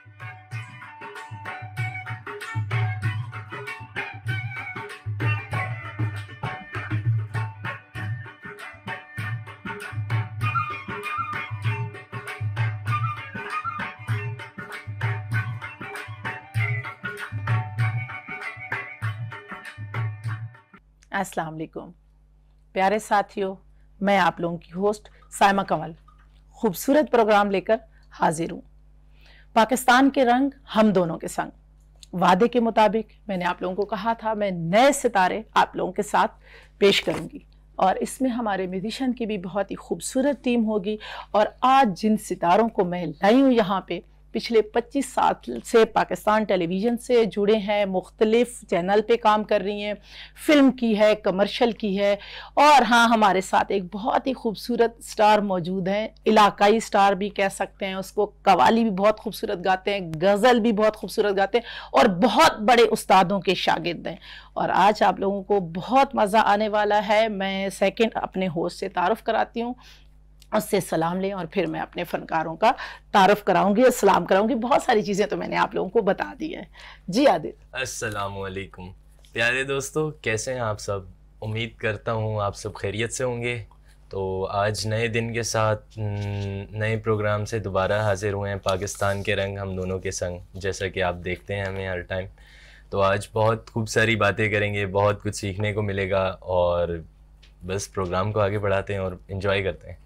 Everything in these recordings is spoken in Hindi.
अस्सलाम वालेकुम प्यारे साथियों, मैं आप लोगों की होस्ट साइमा कमल खूबसूरत प्रोग्राम लेकर हाजिर हूँ। पाकिस्तान के रंग हम दोनों के संग। वादे के मुताबिक मैंने आप लोगों को कहा था मैं नए सितारे आप लोगों के साथ पेश करूँगी और इसमें हमारे म्यूजिशियन की भी बहुत ही खूबसूरत टीम होगी। और आज जिन सितारों को मैं लाई हूँ यहाँ पे, पिछले 25 साल से पाकिस्तान टेलीविज़न से जुड़े हैं, मुख्तलिफ चैनल पे काम कर रही हैं, फिल्म की है, कमर्शियल की है। और हाँ, हमारे साथ एक बहुत ही खूबसूरत स्टार मौजूद हैं, इलाकाई स्टार भी कह सकते हैं उसको। कवाली भी बहुत खूबसूरत गाते हैं, गज़ल भी बहुत खूबसूरत गाते हैं और बहुत बड़े उस्तादों के शागिर्द हैं। और आज आप लोगों को बहुत मज़ा आने वाला है। मैं सेकंड अपने होस्ट से तारुफ़ कराती हूँ, उससे सलाम लें और फिर मैं अपने फ़नकारों का तारुफ़ कराऊंगी और सलाम कराऊंगी। बहुत सारी चीज़ें तो मैंने आप लोगों को बता दी हैं। जी आदिल। अस्सलाम वालेकुम प्यारे दोस्तों, कैसे हैं आप सब? उम्मीद करता हूँ आप सब खैरियत से होंगे। तो आज नए दिन के साथ नए प्रोग्राम से दोबारा हाजिर हुए हैं, पाकिस्तान के रंग हम दोनों के संग। जैसा कि आप देखते हैं हमें हर टाइम, तो आज बहुत खूब सारी बातें करेंगे, बहुत कुछ सीखने को मिलेगा और बस प्रोग्राम को आगे बढ़ाते हैं और इन्जॉय करते हैं।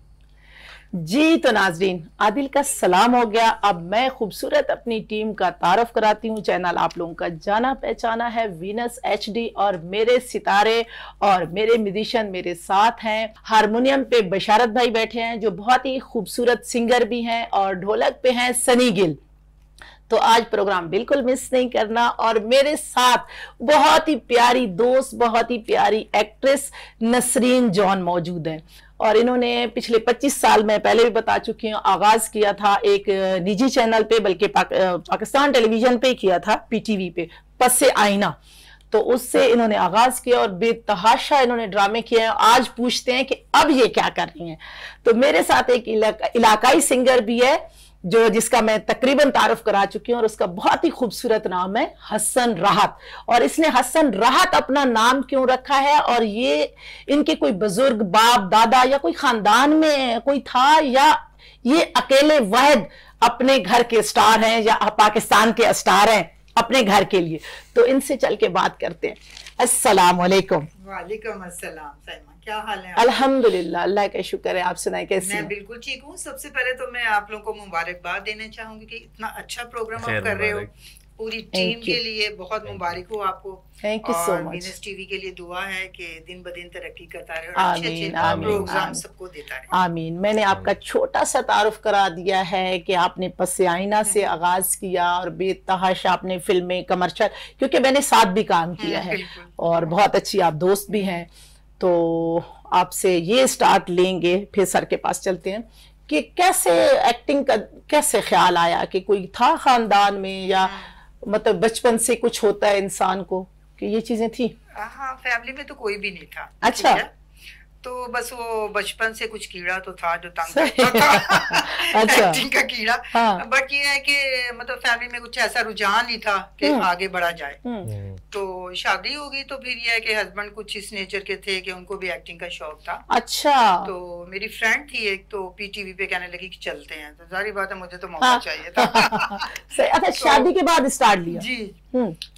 जी तो नाजरीन, आदिल का सलाम हो गया। अब मैं खूबसूरत अपनी टीम का तारुफ कराती हूँ। चैनल आप लोगों का जाना पहचाना है वीनस HD और मेरे सितारे और मेरे म्यूजिशियन मेरे साथ हैं। हारमोनियम पे बशारत भाई बैठे हैं जो बहुत ही खूबसूरत सिंगर भी हैं, और ढोलक पे हैं सनी गिल। तो आज प्रोग्राम बिल्कुल मिस नहीं करना। और मेरे साथ बहुत ही प्यारी दोस्त, बहुत ही प्यारी एक्ट्रेस नसरीन जॉन मौजूद है। और इन्होंने पिछले 25 साल में, पहले भी बता चुकी हूँ, आगाज किया था एक निजी चैनल पे, बल्कि पाकिस्तान टेलीविजन पे किया था, PTV पे, पस्से आईना। तो उससे इन्होंने आगाज किया और बेतहाशा इन्होंने ड्रामे किए हैं। आज पूछते हैं कि अब ये क्या कर रही हैं। तो मेरे साथ एक इलाकाई सिंगर भी है जो जिसका मैं तकरीबन तारुफ करा चुकी हूँ, और उसका बहुत ही खूबसूरत नाम है हसन राहत। और इसने हसन राहत अपना नाम क्यों रखा है, और ये इनके कोई बुजुर्ग बाप दादा या कोई खानदान में कोई था, या ये अकेले वाहिद अपने घर के स्टार हैं, या पाकिस्तान के स्टार हैं अपने घर के लिए? तो इनसे चल के बात करते हैं। अस्सलाम वालेकुम। वालेकुम अस्सलाम। सैमा, क्या हाल है? अल्हम्दुलिल्लाह, अल्लाह का शुक्र है। आप सुनाए कैसे? मैं बिल्कुल ठीक हूँ। सबसे पहले तो मैं आप लोगों को मुबारकबाद देना चाहूंगी कि इतना अच्छा प्रोग्राम आप कर रहे हो। पूरी टीम के लिए बहुत मुबारक हो आपको। Thank you so much. Venus TV के लिए दुआ है कि दिन ब दिन तरक्की करता रहे और अच्छे प्रोग्राम सबको देता रहे। आमीन। मैंने आपका छोटा सा तारुफ करा दिया है कि आपने पस्से आईना से आगाज किया और बेतहाशा आपने फिल्में, कमर्शियल, क्योंकि मैंने साथ भी काम किया है और बहुत अच्छी आप दोस्त भी हैं। तो आपसे ये स्टार्ट लेंगे, फिर सर के पास चलते हैं कि कैसे एक्टिंग का कैसे ख्याल आया, कि कोई था खानदान में, या मतलब बचपन से कुछ होता है इंसान को कि ये चीजें थी? हाँ, फैमिली में तो कोई भी नहीं था। अच्छा। तो बस वो बचपन से कुछ कीड़ा तो था जो तंग करता था। अच्छा। एक्टिंग का कीड़ा। हाँ। बट ये है कि मतलब फैमिली में कुछ ऐसा रुझान नहीं था कि आगे बढ़ा जाए। तो शादी हो गई तो फिर ये है कि हस्बैंड कुछ इस नेचर के थे कि उनको भी एक्टिंग का शौक था। अच्छा। तो मेरी फ्रेंड थी एक, तो PTV पे कहने लगी कि चलते हैं। तो जारी बात है मुझे तो मौका चाहिए था। अच्छा, शादी के बाद स्टार्ट लिया? जी।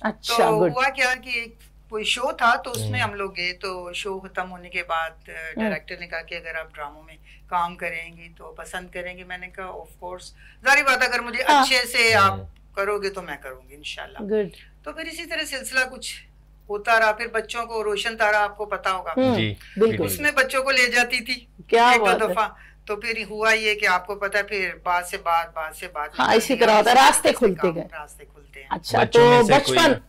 अच्छा। तो हुआ क्या कि कोई शो था तो उसमें हम लोग गए। तो शो खत्म होने के बाद डायरेक्टर ने कहा कि अगर आप ड्रामों में काम करेंगी तो पसंद करेंगे। मैंने कहा ऑफ कोर्स, जारी बात अगर मुझे अच्छे से आप करोगे तो मैं करूंगी इंशाल्लाह। गुड। तो फिर इसी तरह सिलसिला कुछ होता रहा। फिर बच्चों को, रोशन तारा आपको पता होगा, बिल्कुल, उसमें बच्चों को ले जाती थी क्या एक दो दफा। तो फिर हुआ ये कि आपको पता है फिर बात से बात हाँ, इसी तरह होता है, रास्ते खुलते गए। रास्ते खुलते हैं। अच्छा, तो बचपन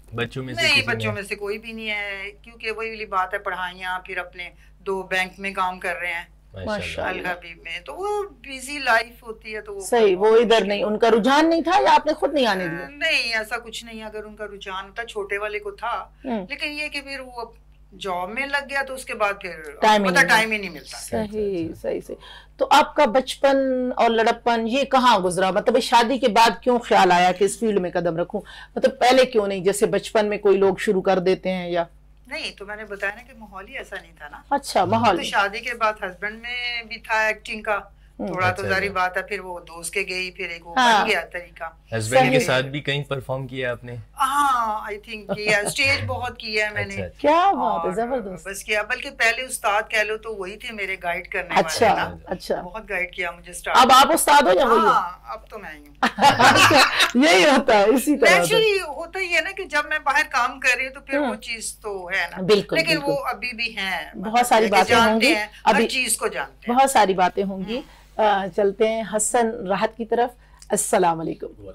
बच्चों में नहीं, बच्चों में से कोई भी नहीं है, क्योंकि वही वाली बात है, पढ़ाइयाँ, फिर अपने 2 बैंक में काम कर रहे हैं माशाल्लाह में। तो वो बिजी लाइफ होती है। तो वो सही, वो इधर नहीं, उनका रुझान नहीं था, या आपने खुद नहीं आने दिया? नहीं, ऐसा कुछ नहीं। अगर उनका रुझान था, छोटे वाले को था, लेकिन ये कि फिर वो जॉब में लग गया तो उसके बाद फिर टाइम ही नहीं मिलता। सही। तो आपका बचपन और लड़कपन ये कहाँ गुजरा, मतलब शादी के बाद क्यों ख्याल आया कि इस फील्ड में कदम रखूं, मतलब पहले क्यों नहीं, जैसे बचपन में कोई लोग शुरू कर देते हैं या नहीं? तो मैंने बताया ना कि माहौल ही ऐसा नहीं था ना। अच्छा, माहौल तो शादी के बाद हस्बैंड में भी था एक्टिंग का थोड़ा, तो जारी बात है, फिर वो दोस्त के गई, फिर एक वो बन गया तरीका। हस्बैंड के साथ भी कहीं परफॉर्म किया आपने? हाँ, आई थिंक किया, स्टेज बहुत किया है मैंने। क्या बात है, जबरदस्त। बस किया, बल्कि पहले उस्ताद कह लो तो वही थे मेरे गाइड करने अच्छा, वाले ना। अच्छा, बहुत गाइड किया मुझे स्टार्ट। अब आप उस्ताद हो या वही? हाँ, अब तो मैं ही हूँ। यही होता है, इसी तरह नेचुरली होता ही है ना कि जब मैं बाहर काम कर रही हूँ तो फिर वो चीज तो है ना। बिल्कुल, लेकिन वो अभी भी है, बहुत सारी बातें होंगी, हर चीज को जानते हैं, बहुत सारी बातें होंगी। चलते हैं हसन राहत की तरफ। अस्सलाम वालेकुम,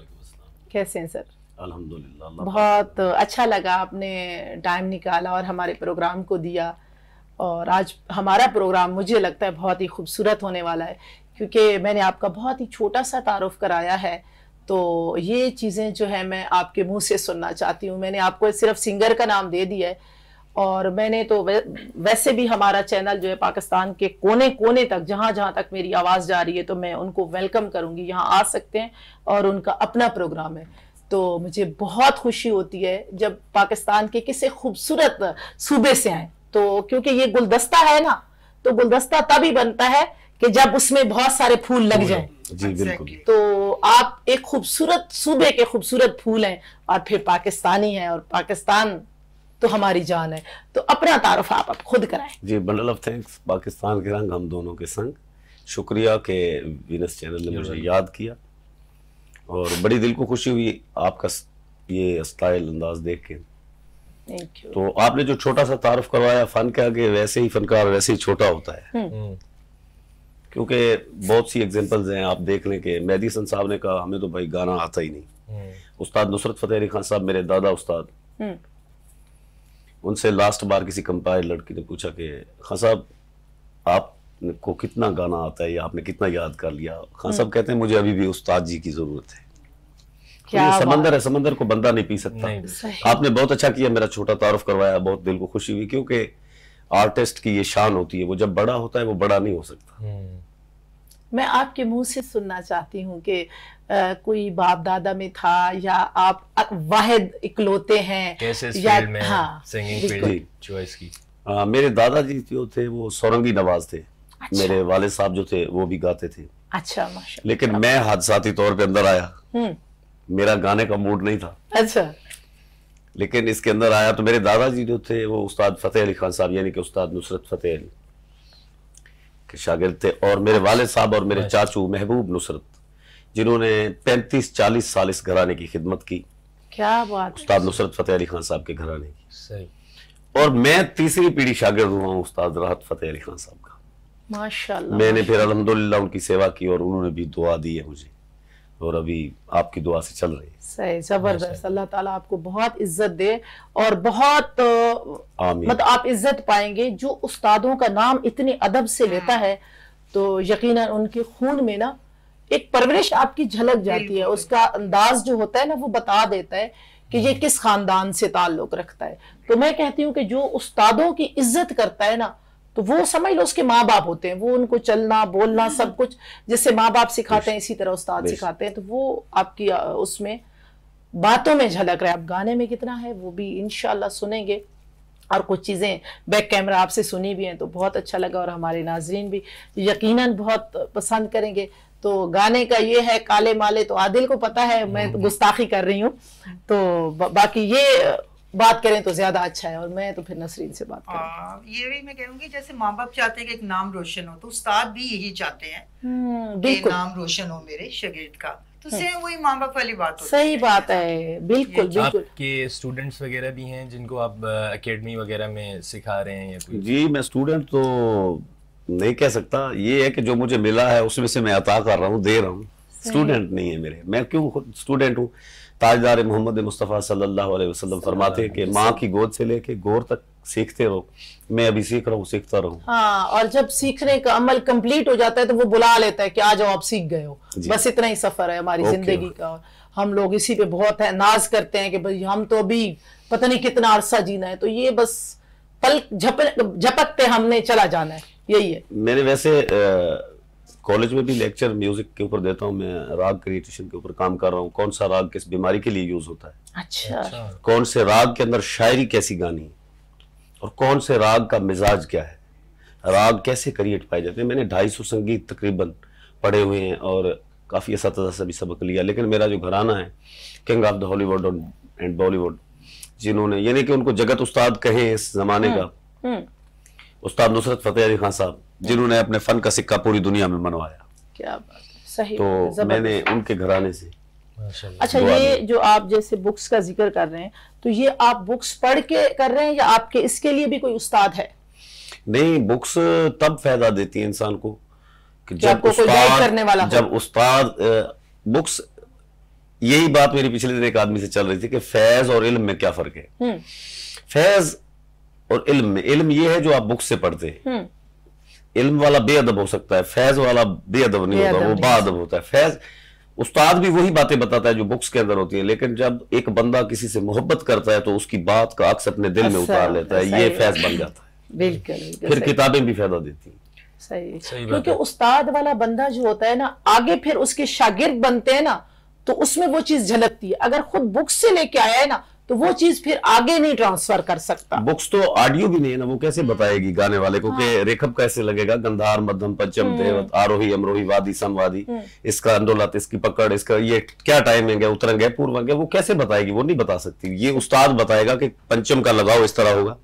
कैसे हैं सर? अल्हम्दुलिल्लाह, बहुत अच्छा लगा आपने टाइम निकाला और हमारे प्रोग्राम को दिया। और आज हमारा प्रोग्राम मुझे लगता है बहुत ही खूबसूरत होने वाला है, क्योंकि मैंने आपका बहुत ही छोटा सा तारुफ कराया है। तो ये चीज़ें जो है मैं आपके मुंह से सुनना चाहती हूँ। मैंने आपको सिर्फ सिंगर का नाम दे दिया है, और मैंने तो वैसे भी हमारा चैनल जो है पाकिस्तान के कोने कोने तक, जहाँ जहाँ तक मेरी आवाज़ जा रही है, तो मैं उनको वेलकम करूँगी, यहाँ आ सकते हैं और उनका अपना प्रोग्राम है। तो मुझे बहुत खुशी होती है जब पाकिस्तान के किसी खूबसूरत सूबे से आए, तो क्योंकि ये गुलदस्ता है ना, तो गुलदस्ता तभी बनता है कि जब उसमें बहुत सारे फूल लग जाएं। जी बिल्कुल। तो आप एक खूबसूरत सूबे के खूबसूरत फूल हैं, और फिर पाकिस्तानी हैं, और पाकिस्तान तो हमारी जान है। तो अपना तारुफ आप खुद कराएं। जी, बंडल ऑफ थैंक्स। पाकिस्तान के रंग हम दोनों के संग। शुक्रिया कि वीनस चैनल ने मुझे याद किया, और बड़ी दिल को खुशी हुई आपका ये स्टाइल अंदाज देख के। Thank you. तो आपने जो छोटा सा तारुफ करवाया, फन के आगे वैसे ही फनकार वैसे ही छोटा होता है, क्योंकि बहुत सी एग्जांपल्स हैं। आप देख लें कि मेहदी हसन साहब ने कहा हमें तो भाई गाना आता ही नहीं। उस्ताद नुसरत फतेह अली खान साहब, मेरे दादा उस्ताद, उनसे लास्ट बार किसी कंपायर लड़की ने पूछा कि खान साहब आपको कितना गाना आता है या आपने कितना याद कर लिया? खान साहब कहते हैं मुझे अभी भी उस्ताद जी की जरूरत है। क्या तो समंदर है, समंदर को बंदा नहीं पी सकता। आपने बहुत अच्छा किया, मेरा छोटा तारुफ करवाया, बहुत दिल को खुशी हुई, क्योंकि आर्टिस्ट की ये शान होती है, वो जब बड़ा होता है वो बड़ा नहीं हो सकता। मैं आपके मुंह से सुनना चाहती हूँ कि कोई बाप दादा में था, या आप वाहिद इकलौते हैं, कैसे इस या फील्ड में सिंगिंग फील्ड चॉइस की? मेरे दादाजी जो थे वो सौरंगी नवाज थे। अच्छा। मेरे वालिद साहब जो थे वो भी गाते थे। अच्छा, माशाल्लाह। लेकिन मैं हादसाती तौर पे अंदर आया, मेरा गाने का मूड नहीं था। अच्छा। लेकिन इसके अंदर आया तो मेरे दादाजी जो थे वो उस्ताद फतेह अली खान साहब, यानी कि उस्ताद नुसरत फतेह अली के शागिर्द थे, और मेरे वालिद साहब और मेरे चाचू महबूब नुसरत, जिन्होंने 35-40 साल इस घराने की खिदमत की। क्या बात। उस्ताद नुसरत फतेह अली खान साहब के घराने की। सही। और मैं तीसरी पीढ़ी शागिर्द हुआ हूँ उस्ताद राहत फतेह अली खान साहब का। माशाल्लाह। मैंने फिर अल्हम्दुलिल्लाह उनकी सेवा की, और उन्होंने भी दुआ दी है मुझे, और अभी आपकी दुआ से चल रही है। सही, जबरदस्त। अल्लाह ताला आपको बहुत इज्जत दे, और बहुत मतलब आप इज्जत पाएंगे। जो उस्तादों का नाम इतने अदब से लेता है, तो यकीनन उनके खून में ना एक परवरिश आपकी झलक जाती है। उसका अंदाज जो होता है ना, वो बता देता है कि ये किस खानदान से ताल्लुक रखता है। तो मैं कहती हूँ कि जो उस्तादों की इज्जत करता है ना, तो वो समझ लो उसके माँ बाप होते हैं। वो उनको चलना बोलना सब कुछ जैसे माँ बाप सिखाते हैं, इसी तरह उस्ताद सिखाते हैं। तो वो आपकी उसमें बातों में झलक रहा है। आप गाने में कितना है वो भी इंशाल्लाह सुनेंगे, और कुछ चीज़ें बैक कैमरा आपसे सुनी भी हैं, तो बहुत अच्छा लगा, और हमारे नाजरीन भी यकीनन बहुत पसंद करेंगे। तो गाने का ये है काले माले, तो आदिल को पता है मैं तो गुस्ताखी कर रही हूँ, तो बाकी ये बात करें तो ज्यादा अच्छा है, और मैं तो फिर नसरीन से बात करूँ। ये भी मैं कहूँगी, जैसे माँ बाप चाहते हैं कि एक नाम रोशन हो, तो उस्ताद भी यही चाहते हैं कि नाम रोशन हो मेरे शागिर्द का। तो सेम वही माँ बाप वाली बात होती है। सही बात है, बिल्कुल बिल्कुल। आपके स्टूडेंट्स वगैरह भी हैं जिनको आप एकेडमी वगैरह में सिखा रहे हैं या कोई? जी, मैं स्टूडेंट तो नहीं कह सकता, ये है कि जो मुझे मिला है उसमें से मैं अता कर रहा हूँ, दे रहा हूँ। स्टूडेंट नहीं है मेरे। मैं क्यों खुद स्टूडेंट हूँ? ताजदार मोहम्मद मुस्तफ़ा सल्लल्लाहु अलैहि वसल्लम फरमाते हैं कि माँ की गोद से लेके गोर तक सीखते रहो। मैं अभी सीख रहा हूँ, सीखता रहूँ। हाँ, और जब सीखने का अमल कंप्लीट हो जाता है तो वो बुला लेता है कि आ जाओ आप सीख गए हो। बस इतना ही सफर है हमारी जिंदगी का। हम लोग इसी पे बहुत है नाज करते हैं कि भाई हम तो अभी पता नहीं कितना अरसा जीना है। तो ये बस पल झपकते हमने चला जाना है, यही है। मेरे वैसे कॉलेज में भी लेक्चर म्यूजिक के ऊपर देता हूँ मैं, राग क्रिएशन के ऊपर काम कर रहा हूँ, कौन सा राग किस बीमारी के लिए यूज होता है, अच्छा, कौन से राग के अंदर शायरी कैसी गानी है, और कौन से राग का मिजाज क्या है, राग कैसे क्रिएट पाए जाते हैं। मैंने 250 संगीत तकरीबन पढ़े हुए हैं और काफी असातिज़ा से भी सबक लिया। लेकिन मेरा जो घराना है, king of the Hollywood and Bollywood, जिन्होंने, यानी कि उनको जगत उस्ताद कहे इस जमाने का, उस्ताद नुसरत फतेह अली खान साहब, जिन्होंने अपने फन का सिक्का पूरी दुनिया में मनवाया। क्या बात है, सही। तो मैंने उनके घराने से। अच्छा, ये जो आप जैसे बुक्स का जिक्र कर रहे हैं, तो ये आप बुक्स पढ़ के कर रहे हैं या आपके इसके लिए भी कोई उस्ताद है? नहीं, बुक्स तब फायदा देती है इंसान को कि जब करने वाला हो। जब उस्ताद, बुक्स, यही बात मेरी पिछले दिन एक आदमी से चल रही थी कि फैज और इल्म में क्या फर्क है। फैज और इल्म में, इल्म ये है जो आप बुक से पढ़ते हैं, इल्म वाला बेअदब हो सकता है, फैज वाला बेअदब नहीं होता, वो बाअदब होता है। फैज, उस्ताद भी वही बातें बताता है जो बुक्स के अंदर होती है, लेकिन जब एक बंदा किसी से मोहब्बत करता है तो उसकी बात का अक्स अपने दिल में उतार लेता है, ये फैज बन जाता है। बिल्कुल। फिर किताबें भी फायदा देती हैं। सही, क्योंकि उस्ताद वाला बंदा जो होता है ना, आगे फिर उसके शागिर्द बनते हैं ना, तो उसमें वो चीज झलकती है। अगर खुद बुक्स से लेके आया है ना, तो वो चीज फिर आगे नहीं ट्रांसफर कर सकता। बुक्स तो ऑडियो भी नहीं है ना, वो कैसे बताएगी गाने वाले को कि रेखब कैसे लगेगा, गंधार मध्यम पंचम देवत, आरोही अमरोही वादी समवादी, इसका अंदोलत, इसकी पकड़, इसका ये क्या टाइमिंग है, उत्तरंग है पूर्वंग है, वो कैसे बताएगी? वो नहीं बता सकती। ये उस्ताद बताएगा कि पंचम का लगाव इस तरह होगा,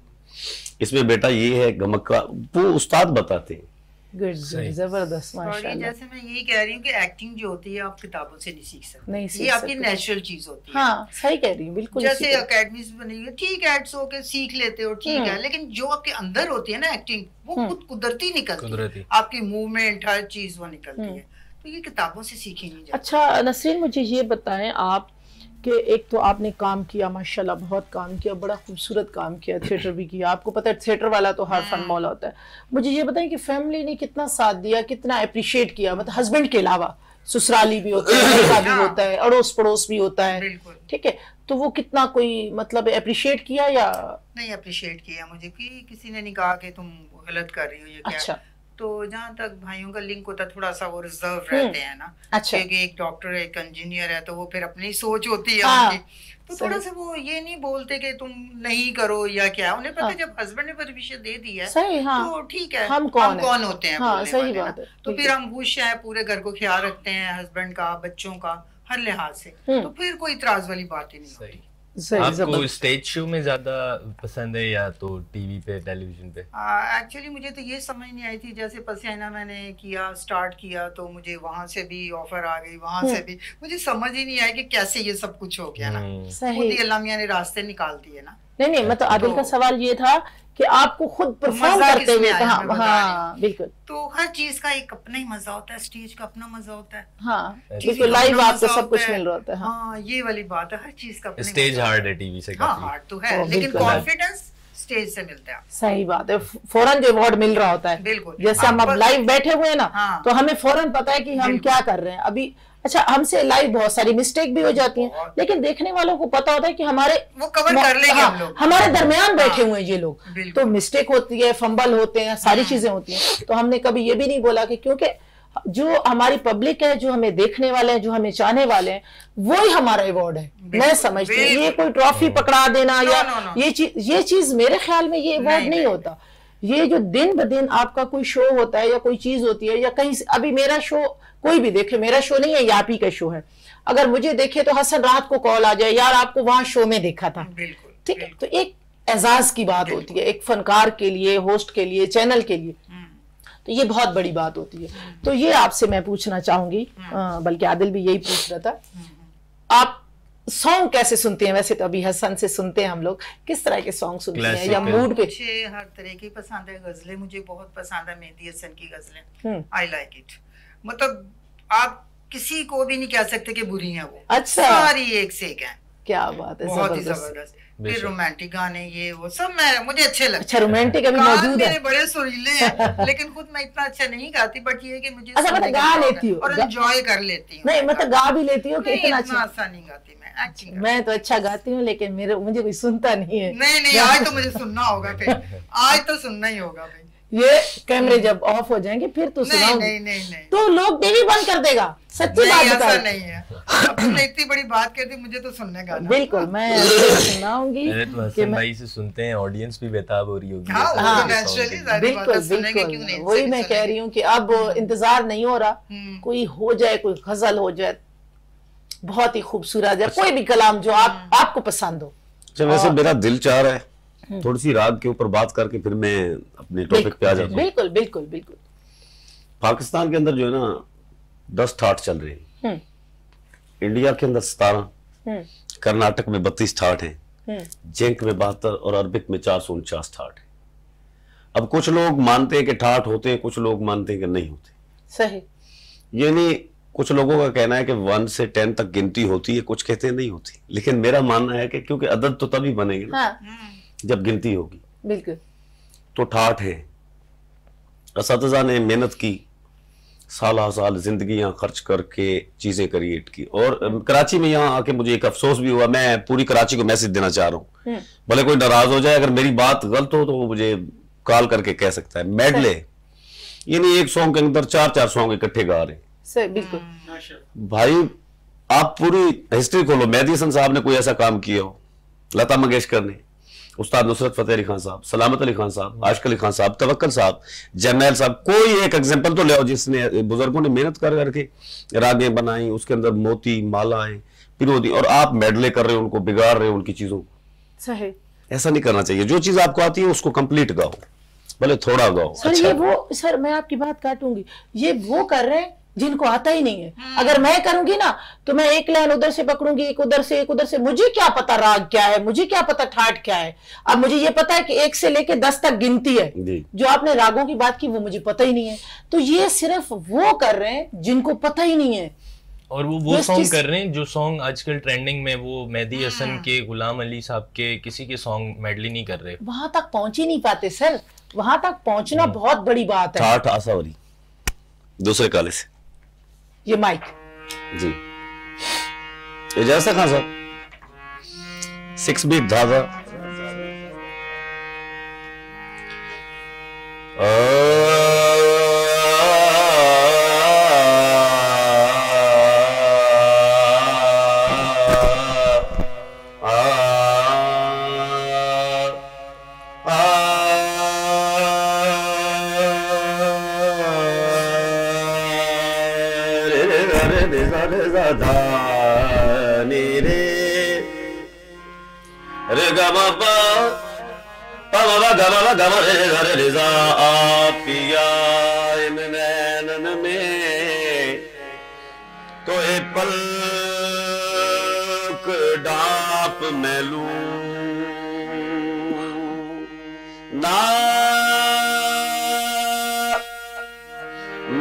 इसमें बेटा ये है गमक का, वो उस्ताद बताते हैं। जबरदस्त, माशाल्लाह। जैसे मैं यही कह रही हूँ कि एक्टिंग जो होती है आप किताबों से नहीं सीख सकते, नहीं ये आपकी नेचुरल चीज होती है। हाँ, सही कह रही हूँ, बिल्कुल। जैसे अकेडमीज बनी हुई, ठीक है, एड्स होके सीख लेते हो, ठीक है, लेकिन जो आपके अंदर होती है ना एक्टिंग, वो खुद कुदरती निकलती है, आपकी मूवमेंट, हर चीज वो निकलती है, तो ये किताबों से सीखी नहीं जाती। अच्छा नसरीन, मुझे ये बताएं आप कि एक तो आपने काम किया, माशाल्लाह बहुत काम किया, बड़ा खूबसूरत काम किया, थिएटर भी किया, आपको पता है थिएटर वाला तो हर फन मौला होता है। मुझे ये बताएं कि फैमिली ने कितना साथ दिया, कितना अप्रिशिएट किया, मतलब हस्बैंड के अलावा ससुराली भी होता है, बेटा भी होता है, अड़ोस पड़ोस भी होता है, ठीक है, तो वो कितना कोई मतलब अप्रिशिएट किया या नहीं? अप्रिशिएट किया मुझे, कि किसी ने नहीं कहा कि तुम गलत कर रही हो, ये क्या। अच्छा, तो जहाँ तक भाइयों का लिंक होता है, थोड़ा सा वो रिजर्व रहते हैं ना। अच्छा, क्योंकि एक डॉक्टर है, एक इंजीनियर है, तो वो फिर अपनी सोच होती है उनकी, तो थोड़ा सा वो ये नहीं बोलते कि तुम नहीं करो या क्या, उन्हें पता है जब हस्बैंड ने परमिशन दे दी है, सही, तो ठीक है, हम कौन होते हैं, सही बात है। तो फिर हम खुश हैं, पूरे घर को ख्याल रखते हैं, हस्बैंड का, बच्चों का, हर लिहाज से, तो फिर कोई इतराज वाली बात ही नहीं होती। आपको स्टेज शो में ज्यादा पसंद है या तो टीवी पे, टेलीविजन पे? एक्चुअली मुझे तो ये समझ नहीं आई थी, जैसे पसियाना मैंने किया, स्टार्ट किया, तो मुझे वहां से भी ऑफर आ गई, वहां से भी, मुझे समझ ही नहीं आया कि कैसे ये सब कुछ हो गया ना। खुद ही अल्लाह मियां ने रास्ते निकाल दिए ना। नहीं, मतलब आदिल का सवाल ये था कि आपको खुद परफॉर्म करते हुए, हाँ बिल्कुल, तो हर चीज का एक अपना ही मजा होता है, स्टेज का अपना मजा होता है, हाँ बिल्कुल, लाइव आपको सब कुछ मिल रहा होता है। हाँ, ये वाली बात है, हर चीज का स्टेज हार्ड है टीवी से, हाँ हार्ड तो है, लेकिन कॉन्फिडेंस स्टेज से मिलता है। सही बात है, फौरन जो अवार्ड मिल रहा होता है, बिल्कुल, जैसे हम अब लाइव बैठे हुए हैं ना, तो हमें फौरन पता है कि हम क्या कर रहे हैं अभी। अच्छा, हमसे लाइव बहुत सारी मिस्टेक भी हो जाती हैं, लेकिन देखने वालों को पता होता है कि हमारे वो कवर कर लेंगे हम लोग, हमारे दरमियान बैठे हुए हैं ये लोग, तो मिस्टेक होती है, फंबल होते हैं, सारी चीजें होती हैं। तो हमने कभी ये भी नहीं बोला कि क्योंकि जो हमारी पब्लिक है, जो हमें देखने वाले हैं, जो हमें चाहने वाले हैं, वो ही हमारा अवार्ड है। मैं समझती हूँ ये कोई ट्रॉफी पकड़ा देना या ये चीज मेरे ख्याल में ये अवार्ड नहीं होता। ये जो दिन ब दिन आपका कोई शो होता है या कोई चीज होती है, या कहीं अभी मेरा शो कोई भी देखे, मेरा शो नहीं है, ये आप ही का शो है, अगर मुझे देखे तो हसन रात को कॉल आ जाए, यार आपको वहां शो में देखा था, ठीक है, तो एक एजाज की बात होती है, एक फनकार के लिए, होस्ट के लिए, चैनल के लिए, तो ये बहुत बड़ी बात होती है। तो ये आपसे मैं पूछना चाहूंगी, बल्कि आदिल भी यही पूछ रहा था, आप सॉन्ग कैसे सुनते हैं? वैसे तो अभी हसन से सुनते हैं हम लोग, किस तरह के सॉन्ग सुनते हैं या मूड पे? मुझे हर तरह की पसंद है, गजलें मुझे बहुत पसंद है, मेहदी हसन की गजलें, आई लाइक इट, मतलब आप किसी को भी नहीं कह सकते कि बुरी हैं वो, अच्छा, सारी एक से एक है, क्या बात है, बहुत ही जबरदस्त। फिर रोमांटिक गाने ये वो सब मुझे अच्छे लगते हैं। अच्छा, रोमांटिक अभी मौजूद है? मेरे बड़े सुरीले हैं लेकिन खुद मैं इतना अच्छा नहीं गाती, बट ये है कि मुझे अच्छा, मतलब गा लेती हो और एंजॉय कर लेती हूँ। नहीं मतलब गा भी लेती हो कि इतना अच्छा? आसान नहीं गाती मैं, एक्टिंग। मैं तो अच्छा गाती हूँ लेकिन मुझे कोई सुनता नहीं है। नहीं आज तो मुझे सुनना होगा, फिर आज तो सुनना ही होगा भाई। ये कैमरे जब ऑफ हो जाएंगे फिर तो सुनाऊंगी। नहीं तो लोग टीवी बंद कर देगा, सच्ची बात बता। ऐसा नहीं है, अब तुमने इतनी बड़ी बात कह दी, मुझे तो सुनने का। बिल्कुल मैं सुनाऊंगी। हसन भाई से सुनते हैं, ऑडियंस भी बेताब हो रही होगी। बिल्कुल, वही मैं कह रही हूँ कि अब इंतजार नहीं हो रहा, कोई हो जाए, कोई गजल हो जाए बहुत ही खूबसूरत है, कोई भी कलाम जो आपको पसंद हो। वैसे मेरा दिल चाह रहा है थोड़ी सी राग के ऊपर बात करके फिर मैं अपने टॉपिक पे आ जाता हूँ। बिल्कुल बिल्कुल बिल्कुल। पाकिस्तान के अंदर जो है ना 10 ठाट चल रहे हैं, इंडिया के अंदर 17, कर्नाटक में 32 ठाट हैं, जेंक में 72 और अरबिक में 449 ठाट है। अब कुछ लोग मानते हैं कि ठाट होते हैं, कुछ लोग मानते हैं कि नहीं होते। सही। यानी कुछ लोगों का कहना है कि 1 से 10 तक गिनती होती है, कुछ कहते हैं नहीं होती। लेकिन मेरा मानना है कि क्योंकि अदद तो तभी बनेंगे ना जब गिनती होगी। बिल्कुल। तो ठाठ है, असातिज़ा ने मेहनत की, साल जिंदगियां खर्च करके चीजें क्रिएट की। और कराची में यहाँ आके मुझे एक अफसोस भी हुआ, मैं पूरी कराची को मैसेज देना चाह रहा हूँ, भले कोई नाराज हो जाए, अगर मेरी बात गलत हो तो वो मुझे कॉल करके कह सकता है। मेडले यानी एक सॉन्ग के अंदर 4-4 सॉन्ग इकट्ठे गा रहे हैं। बिल्कुल भाई, आप पूरी हिस्ट्री खोलो, मेहदी हसन साहब ने कोई ऐसा काम किया हो, लता मंगेशकर ने, उस्ताद नुसरत फतेह अली खान साहब, सलामत अली खान साहब, आशिक अली खान साहब, तवक्कल साहब, जर्नैल साहब, कोई एक एग्जांपल तो ले आओ जिसने, बुजुर्गों ने मेहनत कर करके रागें बनाई, उसके अंदर मोती मालाएं पिरोदी, और आप मेडले कर रहे हो, उनको बिगाड़ रहे हो उनकी चीजों को। सही। ऐसा नहीं करना चाहिए। जो चीज आपको आती है उसको कंप्लीट गाओ, भले थोड़ा गाओ। सर अच्छा। ये वो, सर मैं आपकी बात काटूंगी, ये वो कर रहे हैं जिनको आता ही नहीं है। अगर मैं करूंगी ना तो मैं एक लाइन उधर से पकड़ूंगी, एक उधर से, मुझे क्या पता राग क्या है, मुझे क्या पता ठाट क्या है। अब मुझे ये पता है कि 1 से लेके 10 तक गिनती है। जो आपने रागों की बात की वो मुझे पता ही नहीं है। तो ये सिर्फ वो कर रहे हैं जिनको पता ही नहीं है, और वो सॉन्ग कर रहे हैं जो सॉन्ग आजकल ट्रेंडिंग में, वो मेहदी हसन के, गुलाम अली साहब के, किसी के सॉन्ग मेडली नहीं कर रहे, वहां तक पहुंच ही नहीं पाते सर। वहां तक पहुंचना बहुत बड़ी बात है। ठाट आसावरी दूसरे काले से ये माइक जी, इजाजत खान साहब 6 बीट धागा। पिया इन नैनन में तो ए पलक डाप मैं लूं ना,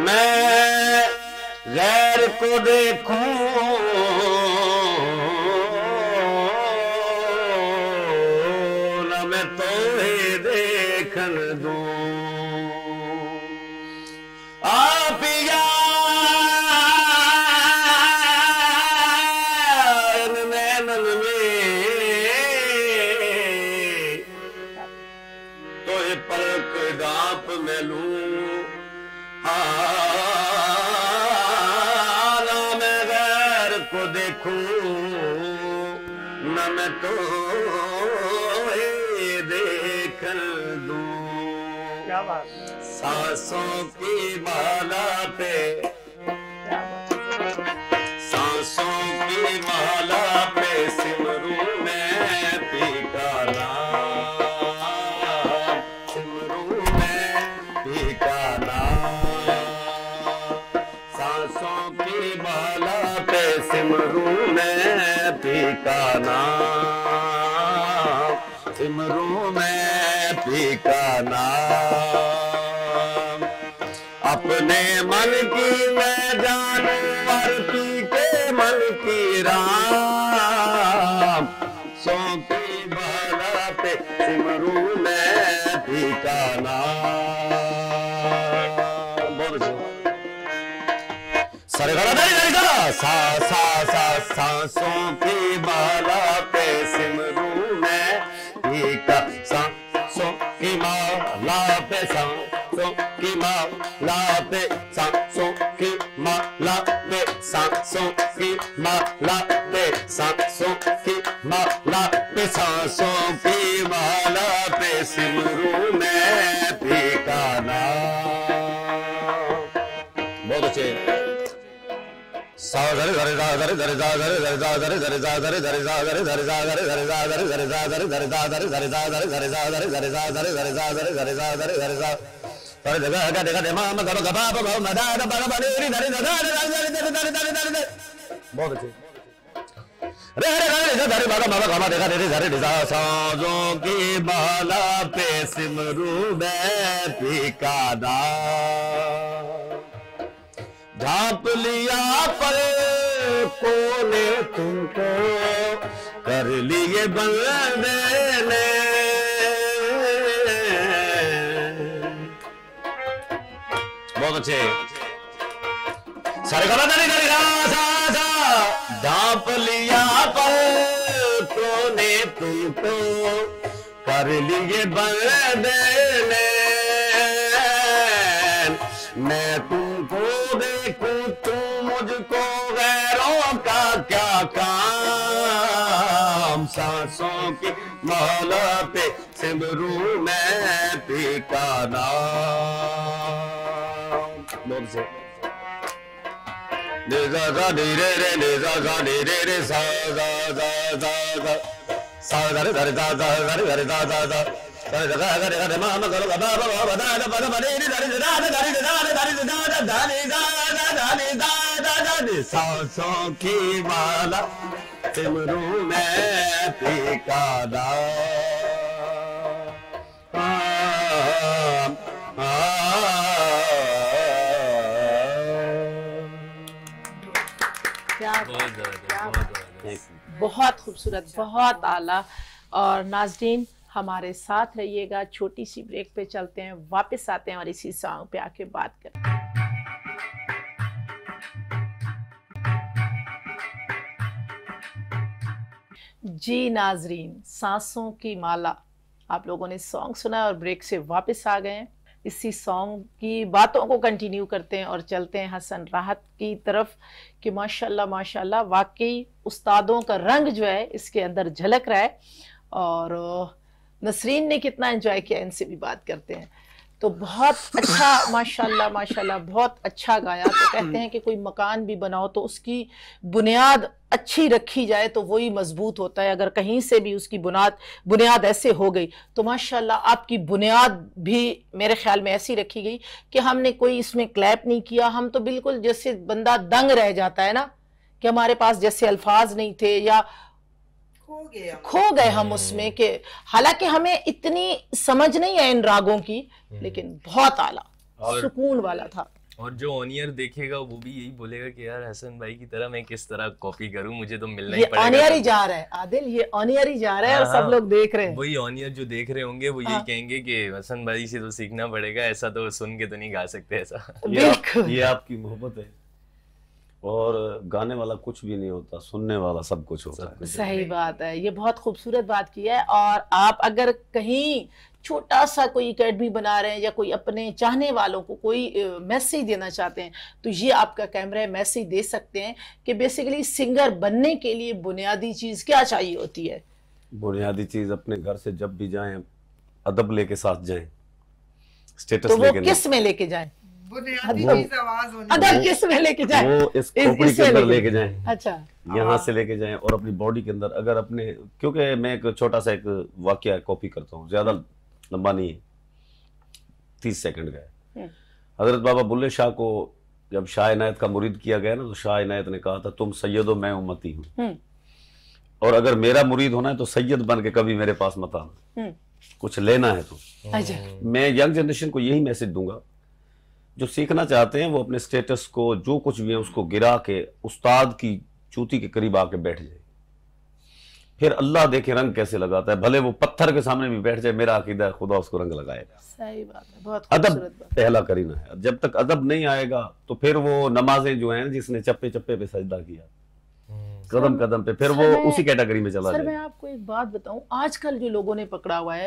मैं गैर को देखूं ना, मैं तो ही देखन दूं। सांसों की माला पे, सांसों की माला पे सिमरू में पीका नाम, सिमरू में पीका नाम, सांसों की माला पे सिमरू में पीका नाम, सिमरू में पीका नाम। अपने मन की मैं जानू और पी के मन की राम, सारे गा सा सा सा सांसों की माला पे सिमरू मैं का सांसों की माला पे सांसों की माला पे सांसों की माला पे सांसों की माला पे सांसों की माला पे सांसों की माला पे सिमरू मैं का नाम। बहुत अच्छे। बहुत अच्छे। सांसों की माला पे सिमरू मैं ठिकाना ढांप लिया पर कोने तुमको कर लिए बंदे ने बहुत अच्छे। सारे गला ढांप लिया पर कोने तुमको कर लिए बंदे ने मैं तुमको देखूं तुम मुझको गैरों का क्या काम सांसों की माला पे सिमरू मैं पीका नाम। बहुत से रे रे रे रे रे रे सा सा सा सा सा रे रे दा दा रे रे दा दा दा सांसों की माला सिमरू मैं ठिकाना बहुत खूबसूरत, बहुत आला। और नाज़रीन हमारे साथ रहिएगा, छोटी सी ब्रेक पे चलते हैं, वापस आते हैं और इसी सॉन्ग पे आके बात करते हैं। जी नाज़रीन, सांसों की माला आप लोगों ने सॉन्ग सुना और ब्रेक से वापस आ गए हैं। इसी सॉन्ग की बातों को कंटिन्यू करते हैं और चलते हैं हसन राहत की तरफ कि माशाल्लाह माशाल्लाह वाकई उस्तादों का रंग जो है इसके अंदर झलक रहा है। और नसरीन ने कितना एंजॉय किया, इनसे भी बात करते हैं। तो बहुत अच्छा माशाल्लाह माशाल्लाह बहुत अच्छा गाया। तो कहते हैं कि कोई मकान भी बनाओ तो उसकी बुनियाद अच्छी रखी जाए तो वही मजबूत होता है। अगर कहीं से भी उसकी बुनियाद ऐसे हो गई तो माशाल्लाह आपकी बुनियाद भी मेरे ख्याल में ऐसी रखी गई कि हमने कोई इसमें क्लैप नहीं किया। हम तो बिल्कुल जैसे बंदा दंग रह जाता है ना कि हमारे पास जैसे अल्फाज नहीं थे या खो गए हम उसमें। कि हालांकि हमें इतनी समझ नहीं है इन रागों की, लेकिन बहुत आला सुकून वाला था। और जो ऑनियर देखेगा वो भी यही बोलेगा कि यार हसन भाई की तरह मैं किस तरह कॉपी करूं, मुझे तो मिलना ही पड़ेगा। ऑनियर ही जा रहा है आदिल, ये ऑनियर ही जा रहा है। और सब लोग देख रहे हैं, वही ऑनियर जो देख रहे होंगे वो यही कहेंगे कि हसन भाई से तो सीखना पड़ेगा, ऐसा तो सुन के तो नहीं गा सकते ऐसा। ये आपकी मोहब्बत है। और गाने वाला कुछ भी नहीं होता, सुनने वाला सब कुछ होता है। सही बात है, ये बहुत खूबसूरत बात की है। और आप अगर कहीं छोटा सा कोई एकेडमी बना रहे हैं या कोई अपने चाहने वालों को कोई मैसेज देना चाहते हैं तो ये आपका कैमरा है, मैसेज दे सकते हैं कि बेसिकली सिंगर बनने के लिए बुनियादी चीज क्या चाहिए होती है। बुनियादी चीज अपने घर से जब भी जाएं अदब लेके साथ जाएं, स्टेटस तो लेके वो किस में लेके जाएं, बुनियादी चीज आवाज होनी अदब किस में लेके जाएं, वो इस खोपड़ी के अंदर लेके जाएं। अच्छा, यहाँ से लेके जाएं और अपनी बॉडी के अंदर अगर अपने, क्योंकि मैं एक छोटा सा एक वाकया कॉपी करता हूँ, ज्यादा लंबा नहीं है, 30 सेकंड का है। हजरत बाबा बुल्ले शाह को जब शाह इनायत का मुरीद किया गया ना तो शाह इनायत ने कहा था तुम सैयदो मैं उम्मती हूँ, और अगर मेरा मुरीद होना है तो सैयद बन के कभी मेरे पास मत आना, कुछ लेना है तो। मैं यंग जनरेशन को यही मैसेज दूंगा, जो सीखना चाहते हैं वो अपने स्टेटस को जो कुछ भी है उसको गिरा के उस्ताद की चूती के करीब आके बैठ जाए। फिर अल्लाह देखे रंग कैसे लगाता है, भले वो पत्थर के सामने भी बैठ जाए, मेरा अकीदा है खुदा उसको रंग लगाएगा। सही बात है, बहुत अदब खूबसूरत बात। पहला करीना है, जब तक अदब नहीं आएगा तो फिर वो नमाजें जो हैं, जिसने चप्पे चप्पे पे सजदा किया कदम कदम पे, फिर वो उसी कैटेगरी में चला सर मैं जाएगा। आपको एक बात बताऊं, आजकल जो लोगों ने पकड़ा हुआ है,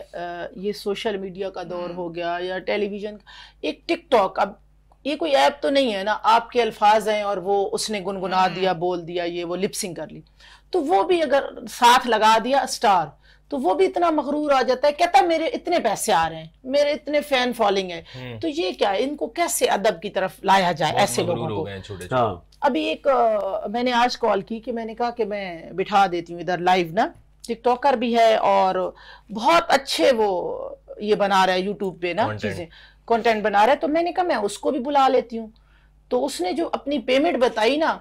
ये सोशल मीडिया का दौर हो गया या टेलीविजन, एक टिकटॉक, अब ये कोई ऐप तो नहीं है ना, आपके अल्फाज हैं और वो उसने गुनगुना दिया, बोल दिया, ये वो लिपसिंग कर ली, तो वो भी अगर साथ लगा दिया स्टार, तो वो भी इतना मगरूर आ जाता है, कहता है मेरे इतने पैसे आ रहे हैं, मेरे इतने फैन फॉलोइंग है, तो ये क्या है, इनको कैसे अदब की तरफ लाया जाए ऐसे लोगों को। हाँ, अभी एक मैंने आज कॉल की कि मैंने कहा कि मैं बिठा देती हूँ इधर लाइव ना, टिकटॉकर भी है और बहुत अच्छे वो ये बना रहा है यूट्यूब पे ना चीजें, कंटेंट बना रहा है, तो मैंने कहा मैं उसको भी बुला लेती हूँ। तो उसने जो अपनी पेमेंट बताई ना,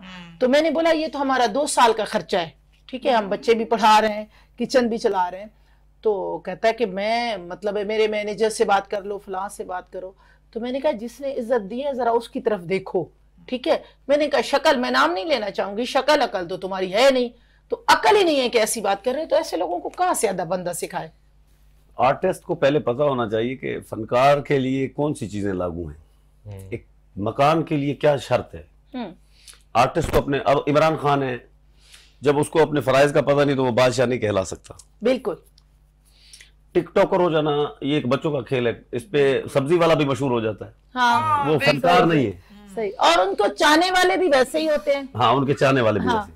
तो मैंने बोला ये तो हमारा 2 साल का खर्चा है, ठीक है, हम बच्चे भी पढ़ा रहे हैं, किचन भी चला रहे हैं। तो कहता है कि मैं मतलब मेरे मैनेजर से बात कर लो, फलां से बात करो। तो मैंने कहा जिसने इज्जत दी है जरा उसकी तरफ देखो, ठीक है। मैंने कहा शक्ल, मैं नाम नहीं लेना चाहूंगी, शक्ल अकल तो तुम्हारी है नहीं, तो अकल ही नहीं है कि ऐसी बात कर रहे हो, तो ऐसे लोगों को कहाँ से अदब बंदा सिखाए। आर्टिस्ट को पहले पता होना चाहिए कि फनकार के लिए कौन सी चीजें लागू हैं, एक मकान के लिए क्या शर्त है। आर्टिस्ट को अपने, अब इमरान खान है, जब उसको अपने फराइज का पता नहीं तो वो बादशाह नहीं कहला सकता। बिल्कुल। टिकटॉकर हो जाना ये एक बच्चों का खेल है, इस पे सब्जी वाला भी मशहूर हो जाता है, हाँ, वो फनकार नहीं है। सही, और उनको चाहने वाले भी वैसे ही होते हैं। हाँ, उनके चाहने वाले भी वैसे।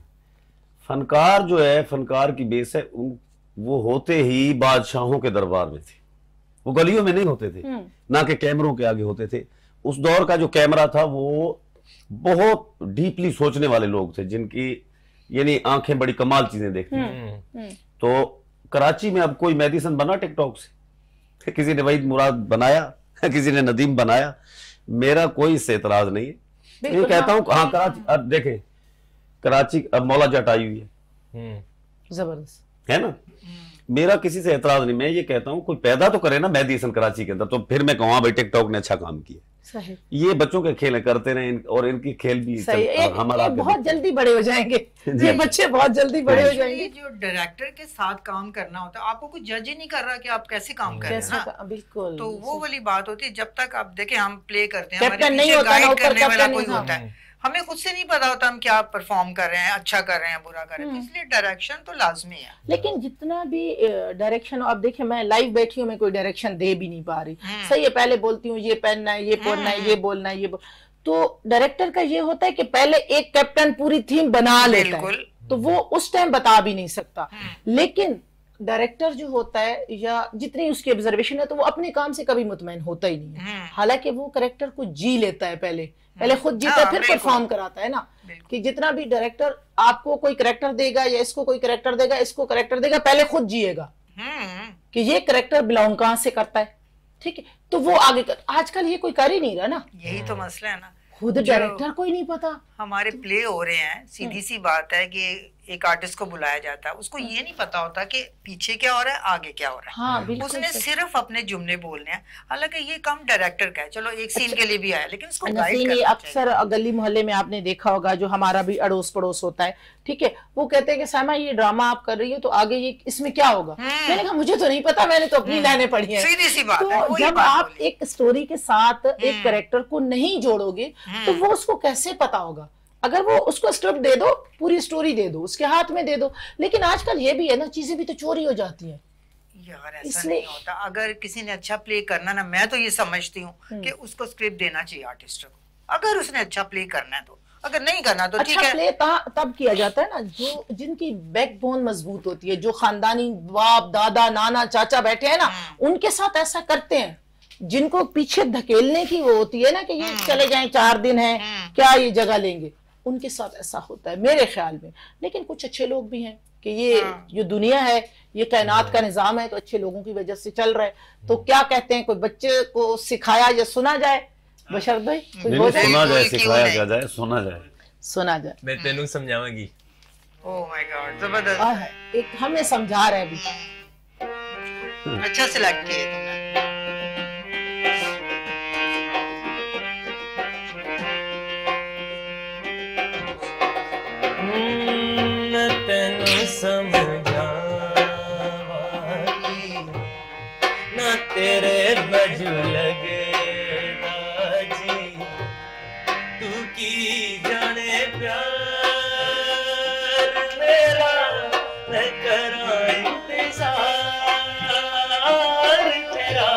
फनकार जो है, फनकार की बेस है, वो होते ही बादशाहों के दरबार में थे, वो गलियों में नहीं होते थे, ना कि कैमरों के आगे होते थे। उस दौर का जो कैमरा था वो बहुत डीपली सोचने वाले लोग थे, जिनकी यानी आंखें बड़ी कमाल चीजें देखती हैं। तो कराची में अब कोई मेडिसन बना टिकटॉक से, किसी ने वहीद मुराद बनाया, किसी ने नदीम बनाया, मेरा कोई इससे एतराज नहीं है। ये कहता हूँ हाँ, कराची अब देखें, कराची अब मौला जट आई हुई है, जबरदस्त है ना, मेरा किसी से एतराज नहीं। मैं ये कहता हूँ कोई पैदा तो करे ना मेडिसन कराची के अंदर, तो फिर मैं कहूँ भाई टिकटॉक ने अच्छा काम किया। सही। ये बच्चों के खेल करते रहे, और इनकी खेल भी हमारा बहुत जल्दी बड़े हो जाएंगे, ये बच्चे बहुत जल्दी बड़े हो जाएंगे। जो डायरेक्टर के साथ काम करना होता है, आपको कोई जज ही नहीं कर रहा कि आप कैसे काम कर रहे हैं ना, बिल्कुल। तो वो वाली बात होती है। जब तक आप देखें हम प्ले करते हैं, कैप्टन नहीं होता, गाइड करने वाला कोई होता है, हमें खुद से नहीं पता होता हम क्या परफॉर्म कर रहे हैं, अच्छा कर रहे हैं, बुरा कर रहे हैं, इसलिए डायरेक्शन तो लाजमी है। लेकिन जितना भी डायरेक्शन, अब देखिए मैं लाइव बैठी हूँ, मैं कोई डायरेक्शन दे भी नहीं पा रही, सही है, पहले बोलती हूँ ये पहनना है, ये पढ़ना है, ये बोलना है, ये तो डायरेक्टर का ये होता है कि पहले एक कैप्टन पूरी थीम बना लेता है, तो वो उस टाइम बता भी नहीं सकता। लेकिन डायरेक्टर जो होता है या जितनी उसकी ऑब्जर्वेशन है, तो वो अपने काम से कभी मुतमईन होता ही नहीं है, हालांकि वो कैरेक्टर को जी लेता है, पहले खुद जीता है, फिर परफॉर्म कराता है ना। कि जितना भी डायरेक्टर आपको कोई कैरेक्टर देगा या इसको कोई कैरेक्टर देगा, इसको कैरेक्टर देगा, पहले खुद जिएगा कि ये कैरेक्टर बिलोंग कहां से करता है, ठीक है, तो वो आगे आजकल ये कोई कर ही नहीं रहा ना, यही तो मसला है ना, खुद डायरेक्टर को ही नहीं पता। हमारे प्ले हो रहे हैं, सीधी सी बात है कि एक आर्टिस्ट को बुलाया जाता है, उसको ये नहीं पता होता कि पीछे क्या हो रहा है, आगे क्या हो रहा है। हाँ, उसने सिर्फ अपने जुमले बोलने हैं, हालांकि ये काम डायरेक्टर का है, चलो एक सीन के लिए भी आया, लेकिन उसको गाइड करना अक्सर गली मोहल्ले में आपने देखा होगा, जो हमारा भी अड़ोस पड़ोस होता है, ठीक है, वो कहते हैं कि सामा ये ड्रामा आप कर रही हो, तो आगे ये इसमें क्या होगा। मैंने कहा मुझे तो नहीं पता, मैंने तो अपनी लाइनें पढ़ी है। सीधी सी बात है। तो जब आप एक स्टोरी के साथ एक कैरेक्टर को नहीं जोड़ोगे, तो वो उसको कैसे पता होगा। अगर वो उसको स्क्रिप्ट दे दो, पूरी स्टोरी दे दो, उसके हाथ में दे दो, लेकिन आजकल ये भी है ना, चीजें भी तो चोरी हो जाती हैं यार, ऐसा नहीं होता। अगर किसी ने अच्छा प्ले करना ना, मैं तो ये समझती हूँ कि उसको स्क्रिप्ट देना चाहिए आर्टिस्ट को, अगर उसने अच्छा प्ले करना है तो, अगर नहीं करना तो ठीक है। अच्छा प्ले तब किया जाता है ना जो जिनकी बैकबोन मजबूत होती है, जो खानदानी बाप दादा नाना चाचा बैठे हैं ना, उनके साथ ऐसा करते हैं। जिनको पीछे धकेलने की वो होती है ना कि ये चले जाएं, 4 दिन है, क्या ये जगह लेंगे, उनके साथ ऐसा होता है मेरे ख्याल में। लेकिन कुछ अच्छे लोग भी हैं कि ये जो दुनिया है, ये कायनात का निजाम है, तो अच्छे लोगों की वजह से चल रहा है। तो क्या कहते हैं, कोई बच्चे को सिखाया या सुना जाए, बशरत भाई सुना जाए, सिखाया क्या जाए, सुना जाए। मैं तेनू समझाऊंगी। ओह माय गॉड, जबरदस्त। एक हमें समझा रहा है अभी, अच्छा सिलेक्ट किए तुमने। मैं तेनू समझाऊंगी, बाजू लगेगा जी, तू की जाने प्यार मेरा, मैं करा इंतजार तेरा,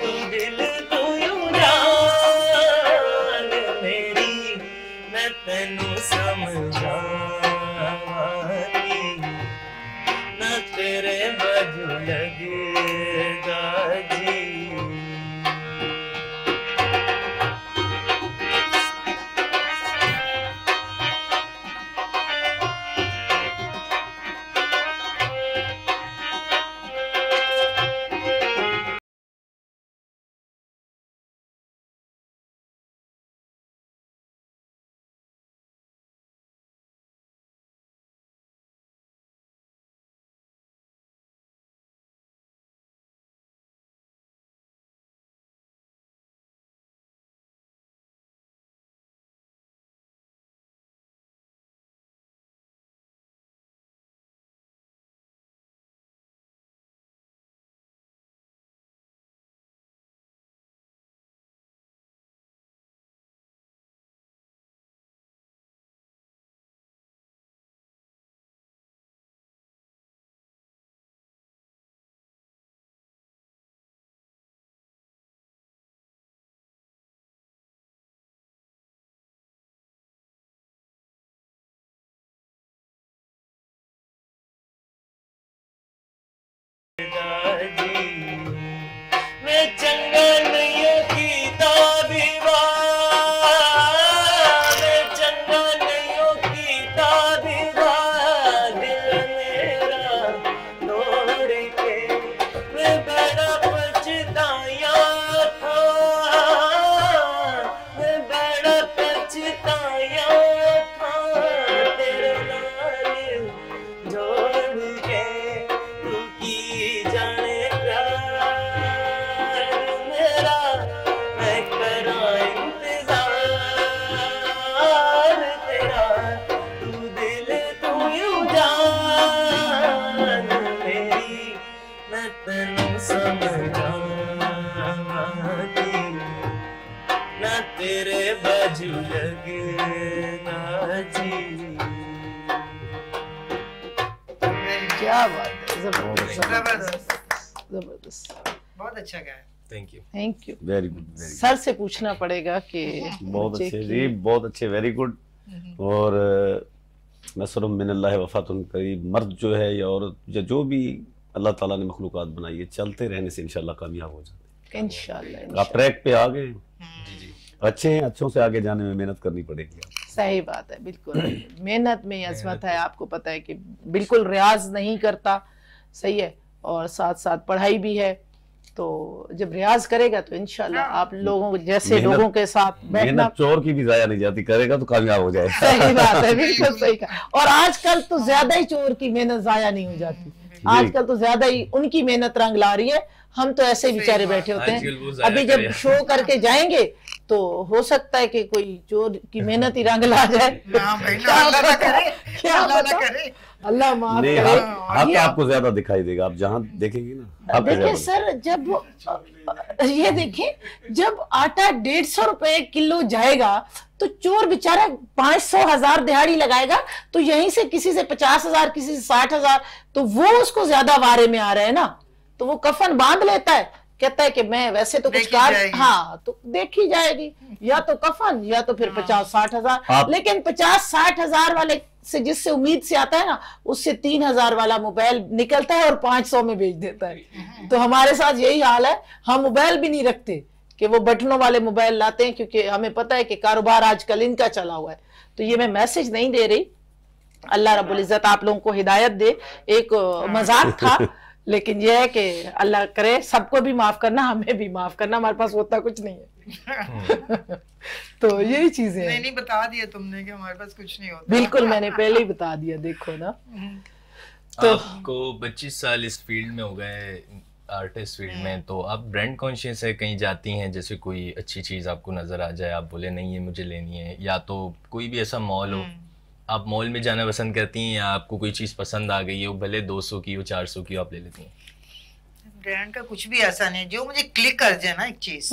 तू दिल तू यूं जान मेरी, मैं तेनू समझावांगी, ना तेरे बाजू लगेगा जी। मैं चंगा नहीं कीता विवाह, मैं चंगा नहीं कीता विवाह, दिल मेरा तोड़ के मैं बड़ा पछताया था, मैं बड़ा पछताया था, तेरे नाल जोड़ के तू की जाने प्यार मेरा, मैं करा इंतजार तेरा, तू दिल तू यूं जान मेरी, मैं तेनू समझावांगी, ना तेरे बाजू लगेगा जी। क्या बात है, जबरदस्त जबरदस्त, जबरदस्त। बहुत अच्छा गाया। Thank you. Thank you. Very good, very sir से पूछना पड़ेगा कि बहुत बच्चे अच्छे की- जी, बहुत अच्छे, वेरी गुड। और नसरुम मिनल्लाहि वफ़ातुन करीब, मर्द जो है या औरत या जो भी अल्लाह ताला ने मखलूक़ात बनाई है, चलते रहने से इंशाल्लाह कामयाब हो जाते इंशाल्लाह हैं। आप ट्रैक पे आ गए, जी जी। अच्छे हैं, अच्छों से आगे जाने में मेहनत करनी पड़ेगी। सही बात है, बिल्कुल मेहनत में ही अजमत है। आपको पता है कि बिल्कुल रियाज नहीं करता, सही है, और साथ साथ पढ़ाई भी है, तो जब रियाज करेगा तो इंशाल्लाह आप लोगों जैसे मेहनत- लोगों के साथ बैठना। मेहनत चोर की भी जाया नहीं जाती, करेगा तो कामयाब हो जाएगा। सही बात है, बिल्कुल सही कहा। और आजकल तो ज्यादा ही चोर की मेहनत जाया नहीं हो जाती, आजकल तो ज्यादा ही उनकी मेहनत रंग ला रही है। हम तो ऐसे ही बेचारे बैठे होते आजकल वो हैं। जाया अभी जब करे। शो करके जाएंगे तो हो सकता है कि कोई चोर की मेहनत ही रंग ला जाए। ना भाई, ना, क्या अल्लाह ना पता? करे, क्या अल्लाह ना पता? करे। अल्लाह माफ नहीं, करे। हाथ ये- आपको ज्यादा दिखाई देगा, आप जहाँ देखेंगी ना, हाथ पे देखिए ज्यादा। सर, जब ये देखिए, जब आटा 150 रुपए किलो जाएगा तो चोर बेचारा 500,000 दिहाड़ी लगाएगा, तो यहीं से किसी से 50,000, किसी से 60,000, तो वो उसको ज्यादा वारे में आ रहे हैं ना, तो वो कफन बांध लेता है, कहता है कि मैं वैसे तो कुछ देखी कार, जाएगी। हाँ तो देखी जाएगी, या तो कफन या तो फिर 50-60,000। आप- लेकिन 50-60,000 वाले से जिससे उम्मीद से आता है ना, उससे 3,000 वाला मोबाइल निकलता है और 500 में बेच देता है। तो हमारे साथ यही हाल है, हम मोबाइल भी नहीं रखते कि वो बटनों वाले मोबाइल लाते हैं, क्योंकि हमें पता है कि कारोबार आजकल इनका चला हुआ है। तो ये मैं मैसेज नहीं दे रही, अल्लाह रब्बुल इज्जत आप लोगों को हिदायत दे, एक मजाक था, लेकिन यह है कि अल्लाह करे सबको भी माफ करना, हमें भी माफ करना, हमारे पास होता कुछ नहीं है। तो यही चीजें हैं। नहीं बता दिया तुमने कि हमारे पास कुछ नहीं होता। बिल्कुल, मैंने पहले ही बता दिया, देखो ना। तो आपको 25 साल इस फील्ड में हो गए, आर्टिस्ट फील्ड में, तो आप ब्रांड कॉन्शियस है, कहीं जाती हैं जैसे कोई अच्छी चीज़ आपको नज़र आ जाए, आप बोले नहीं ये मुझे लेनी है, या तो कोई भी ऐसा मॉल हो, आप मॉल में जाना पसंद करती हैं, या आपको कोई चीज़ पसंद आ गई है, वो भले 200 की हो 400 की हो, आप ले लेती हैं? ब्रांड का कुछ भी ऐसा नहीं है, जो मुझे क्लिक कर जाए ना एक चीज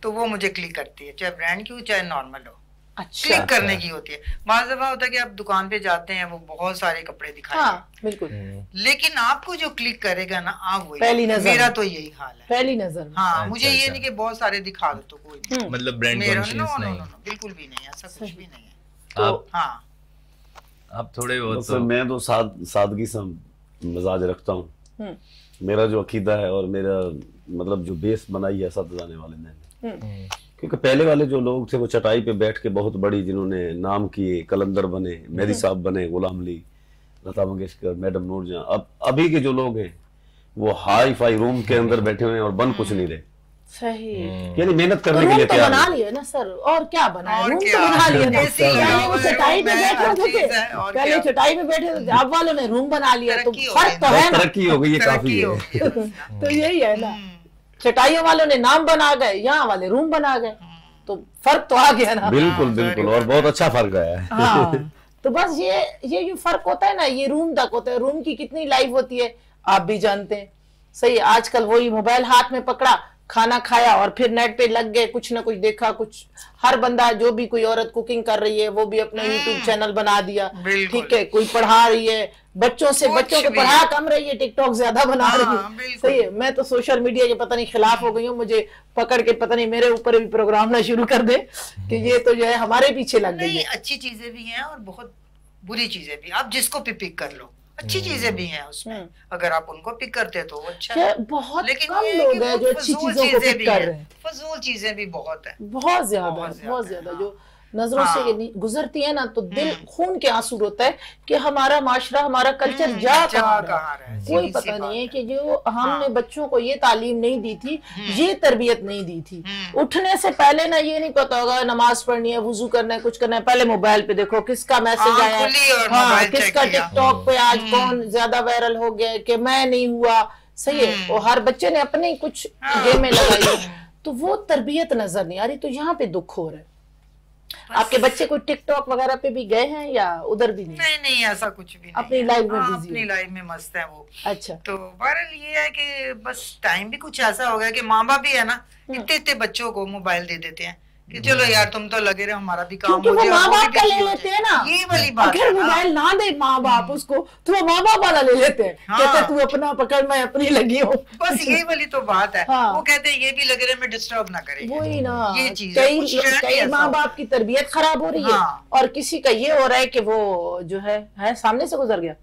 तो वो मुझे क्लिक करती है, चाहे ब्रांड की हो चाहे नॉर्मल हो। अच्छा, क्लिक करने की होती है। बाज़ दफा होता है कि आप दुकान पे जाते हैं, वो बहुत सारे कपड़े दिखाएंगे, हाँ, बिल्कुल, लेकिन आपको जो क्लिक करेगा ना आप वही, पहली नजर, मेरा तो यही हाल है, पहली नजर में। हाँ, मुझे ये नहीं कि बहुत सारे दिखा दो तो कोई नहीं, मतलब ब्रांड मेरा कॉन्शियस नहीं, बिल्कुल भी नहीं, ऐसा कुछ भी नहीं है। तो हाँ, आप थोड़े बहुत तो मैं तो सादगी से मिजाज रखता हूँ। मेरा जो अकीदा है और मेरा मतलब जो बेस बनाई है सब जाने वाले ने, क्योंकि पहले वाले जो लोग थे वो चटाई पे बैठ के बहुत बड़ी, जिन्होंने नाम किए, कलंदर बने, मेहदी साहब बने, गुलाम अली, लता मंगेशकर, मैडम नूरजहां, अब अभी के जो लोग हैं वो हाई फाई रूम के अंदर बैठे हुए हैं और बन कुछ नहीं रहे। सही, यानी मेहनत करने तो के लिए तो तैयार बना है। लिए ना सर, और क्या बना है, और रूम तो क्या? बना लिए ना। एसी लगा पहले हुआ वो है, चटाई पे रूम है, बैठे हर होते चीज थे, है, और पहले क्या? चटाई पे बैठे थे, आप वालों ने रूम बना लिया, तो तरक्की हो फर्क तो गई है ना। तरक्की हो गई, ये काफी है। तरक्की हो गई। तो यही है ना, चटाइयों वालों ने नाम बना गए, यहाँ वाले रूम बना गए, तो फर्क तो आ गया ना। बिल्कुल बिल्कुल, और बहुत अच्छा फर्क आया है। हाँ, तो बस ये जो फर्क होता है ना, ये रूम तक होता है। रूम की कितनी लाइफ होती है आप भी जानते हैं, सही है। आजकल वही मोबाइल हाथ में पकड़ा, खाना खाया और फिर नेट पे लग गए, कुछ ना कुछ देखा, कुछ हर बंदा, जो भी कोई औरत कुकिंग कर रही है वो भी अपना यूट्यूब चैनल बना दिया, ठीक है, कोई पढ़ा रही है बच्चों को पढ़ा कम रही है, टिकटॉक ज्यादा बना रही है, सही है। मैं तो सोशल मीडिया के पता नहीं खिलाफ हो गई हूँ, मुझे पकड़ के पता नहीं मेरे ऊपर भी प्रोग्राम ना शुरू कर दे कि ये तो जो है हमारे पीछे लग गई है। अच्छी चीजें भी हैं और बहुत बुरी चीजें भी, आप जिसको भी पिक कर लो, अच्छी चीजें भी हैं उसमें, अगर आप उनको पिक करते हैं तो वो अच्छा है। बहुत लेकिन कम लोग हैं जो अच्छी चीजों को पिक कर रहे हैं, फजूल चीजें भी बहुत है, बहुत ज्यादा जो नजरों से ये गुजरती है ना, तो दिल खून के आंसू रोता है कि हमारा माशरा, हमारा कल्चर जा कहाँ रहा है। कोई पता नहीं है कि जो हमने बच्चों को ये तालीम नहीं दी थी, ये तरबियत नहीं दी थी। उठने से पहले ना ये नहीं पता होगा नमाज पढ़नी है, वुजू करना है, कुछ करना है, पहले मोबाइल पे देखो किसका मैसेज आया है, हाँ, किसका टिकटॉक पे आज कौन ज्यादा वायरल हो गया कि मैं नहीं हुआ, सही है। और हर बच्चे ने अपने कुछ गेमें लगाई, तो वो तरबियत नजर नहीं आ रही, तो यहाँ पे दुख हो रहा है। आपके बच्चे कोई टिकटॉक वगैरह पे भी गए हैं या उधर भी नहीं? नहीं, ऐसा कुछ भी नहीं, अपनी लाइफ में बिजी, अपनी लाइफ में मस्त है वो। अच्छा, तो बहरहाल ये है कि बस टाइम भी कुछ ऐसा हो गया कि माँ बाप भी है ना, इतने बच्चों को मोबाइल दे देते हैं कि चलो यार तुम तो लगे रहे, हमारा भी काम हो क्योंकि जाए, वो माँ बाप का ले लेते हैं ना, ये वाली बात अगर मोबाइल ना दे माँ बाप उसको, तो वो माँ बाप वाला ले लेते हैं, कहते तू अपना पकड़, मैं अपनी लगी हूँ। बस यही वाली तो बात है। वो कहते हैं ये भी लगे रहे, मैं डिस्टर्ब ना करे, वही ना, ये चीज कई माँ बाप की तरबियत खराब हो रही है, और किसी का ये हो रहा है कि वो जो है सामने से गुजर गया।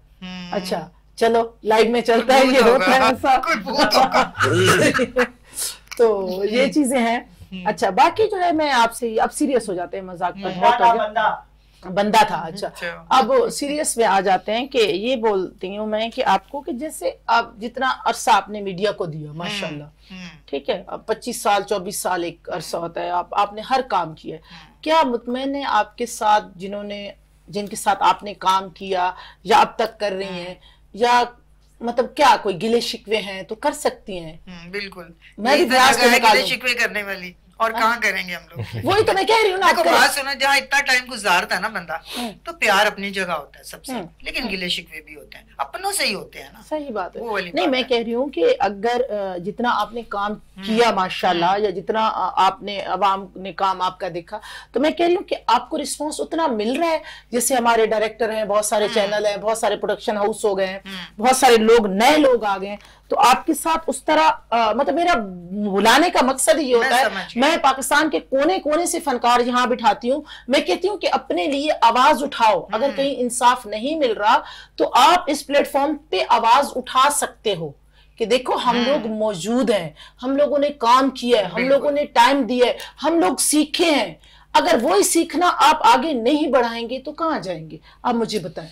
अच्छा चलो लाइव में चलता है, ये होता है ऐसा। तो ये चीजें हैं। अच्छा, बाकी जो है मैं आपसे, अब सीरियस हो जाते हैं, मजाक पर बहुत हो गया, बंदा था। अच्छा, अब सीरियस में आ जाते हैं कि ये बोलती हूँ मैं कि आपको कि जैसे आप जितना अरसा आपने मीडिया को दिया माशाल्लाह, ठीक है, अब 25 साल 24 साल एक अरसा होता है, आपने हर काम किया, क्या मुतमईन है आपके साथ जिनके साथ आपने काम किया या अब तक कर रही हैं, या मतलब क्या कोई गिले शिकवे हैं तो कर सकती हैं? बिल्कुल, मैं भी गिले शिकवे करने वाली, और कहाँ करेंगे हम लोग। वही तो मैं कह रही हूँ ना, बात सुनो, जहाँ इतना टाइम गुजारता है ना बंदा, तो प्यार अपनी जगह होता है सबसे, लेकिन गिले शिकवे भी होते हैं, अपनों से ही होते हैं ना। सही बात है। नहीं, मैं कह रही हूँ कि अगर जितना आपने काम किया माशाल्लाह, या जितना आपने अवाम ने काम आपका देखा, तो मैं कह रही हूँ कि आपको रिस्पॉन्स उतना मिल रहा है। जैसे हमारे डायरेक्टर हैं, बहुत सारे चैनल हैं, बहुत सारे प्रोडक्शन हाउस हो गए हैं, बहुत सारे लोग, नए लोग आ गए, तो आपके साथ उस तरह मतलब मेरा बुलाने का मकसद ये होता है, मैं पाकिस्तान के कोने कोने से फनकार यहाँ बिठाती हूँ, मैं कहती हूँ कि अपने लिए आवाज उठाओ। अगर कहीं इंसाफ नहीं मिल रहा तो आप इस प्लेटफॉर्म पे आवाज उठा सकते हो कि देखो हम लोग मौजूद हैं, हम लोगों ने काम किया है, हम लोगों ने टाइम दिया है, हम लोग सीखे हैं। अगर वही सीखना आप आगे नहीं बढ़ाएंगे तो कहाँ जाएंगे? आप मुझे बताएं।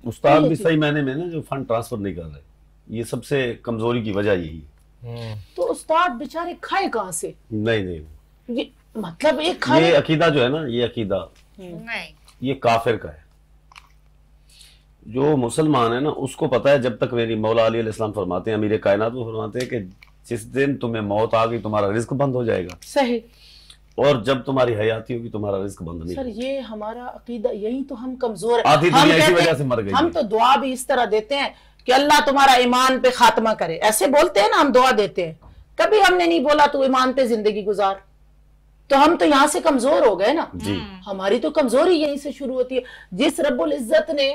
उस्ताद भी सही मायने में ना जो फंड ट्रांसफर नहीं कर रहे, ये सबसे कमजोरी की वजह यही है। तो उस्ताद बेचारे खाए कहाँ से? नहीं, ये मतलब ये अकीदा जो है ना, ये अकीदा नहीं, ये काफिर का है। जो मुसलमान है ना उसको पता है, जब तक मेरी मौला अली अलैहिस्सलाम फरमाते हैं, अमीर कायनात वो फरमाते हैं कि जिस दिन तुम्हें मौत आ गई तुम्हारा रिस्क बंद हो जाएगा। सही। और जब तुम्हारी हयाती होगी तुम्हारा रिस्क बंद नहीं। सर ये हमारा अकीदा, यही तो हम कमजोर है। आधी दुनिया इसी वजह से मर गई। हम तो दुआ भी इस तरह देते हैं कि अल्लाह तुम्हारा ईमान पे खात्मा करे, ऐसे बोलते हैं ना, हम दुआ देते हैं। कभी हमने नहीं बोला तू ईमान पे जिंदगी गुजार। तो हम तो यहां से कमजोर हो गए ना, हमारी तो कमजोरी यहीं से शुरू होती है। जिस रब्बुल इज्जत ने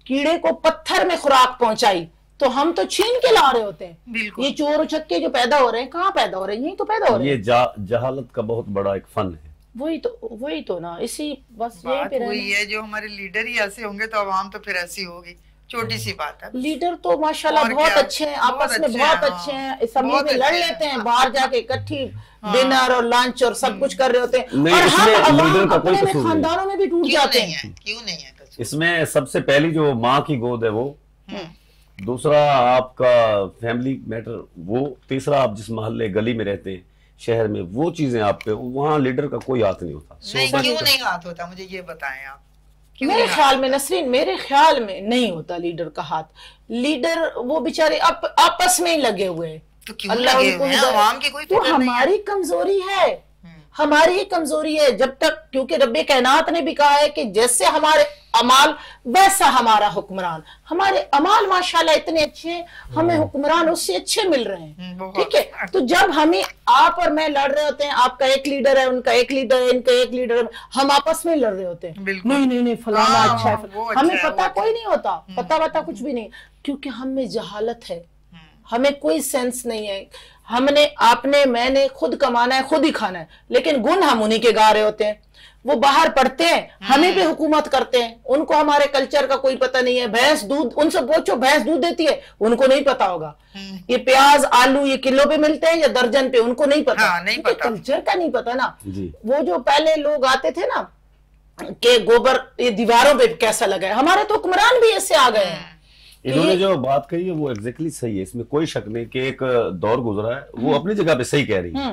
कीड़े को पत्थर में खुराक पहुंचाई तो हम तो छीन के ला रहे होते हैं। ये चोर उचक्के जो पैदा हो रहे हैं, कहाँ पैदा हो रहे हैं? यही तो पैदा हो रहे हैं। ये जहालत का बहुत बड़ा एक फन है। वही तो ना, इसी बस यही पे वही है, जो हमारे लीडर ही ऐसे होंगे तो आवाम तो फिर ऐसी होगी। छोटी सी बात है। लीडर तो माशाल्लाह बहुत अच्छे हैं, आपस में बहुत अच्छे हैं, असेंबली में लड़ लेते हैं, बाहर जाके इकट्ठी डिनर और लंच और सब कुछ कर रहे होते हैं, और हम लीडर का कोई कसूर खानदानों में भी टूट जाते हैं। क्यों नहीं है? इसमें सबसे पहली जो माँ की गोद है वो, दूसरा आपका फैमिली मैटर वो, तीसरा आप जिस मोहल्ले गली में रहते हैं शहर में, वो चीजें आप पे, वहाँ लीडर का कोई हाथ नहीं होता। नहीं, क्यों नहीं हाथ होता? मुझे ये बताएं आप। मेरे ख्याल में नसरीन, मेरे ख्याल में नहीं होता लीडर का हाथ। लीडर वो बेचारे आपस में ही लगे हुए हैं। तो क्यों लगे हुए हैं? आवाम की कोई तो हमारी कमजोरी है, हमारी ही कमजोरी है। जब तक, क्योंकि रब्बे कायनात ने भी कहा है कि जैसे हमारे अमाल वैसा हमारा हुक्मरान। हमारे अमाल माशाल्लाह इतने अच्छे हैं, हमें हुक्मरान उससे अच्छे मिल रहे हैं, ठीक है। तो जब हमें, आप और मैं लड़ रहे होते हैं, आपका एक लीडर है, उनका एक लीडर है, इनका एक लीडर है, हम आपस में लड़ रहे होते हैं, नहीं फलाना अच्छा है, हमें पता कोई नहीं होता, पता कुछ भी नहीं, क्योंकि हम में जहालत है, हमें कोई सेंस नहीं है। हमने, आपने, मैंने खुद कमाना है, खुद ही खाना है, लेकिन गुण हम उन्हीं के गा रहे होते हैं। वो बाहर पढ़ते हैं, हमें भी हुकूमत करते हैं, उनको हमारे कल्चर का कोई पता नहीं है। भैंस दूध, उनसे पूछो भैंस दूध देती है, उनको नहीं पता होगा। ये प्याज आलू ये किलो पे मिलते हैं या दर्जन पे, उनको नहीं पता, नहीं पता। कल्चर का नहीं पता ना। वो जो पहले लोग आते थे ना कि गोबर ये दीवारों पे कैसा लगा है, हमारे तो हुक्मरान भी ऐसे आ गए हैं। इन्होंने जो बात कही है वो एग्जैक्टली सही है, इसमें कोई शक नहीं कि एक दौर गुजरा है, वो अपनी जगह पे सही कह रही है,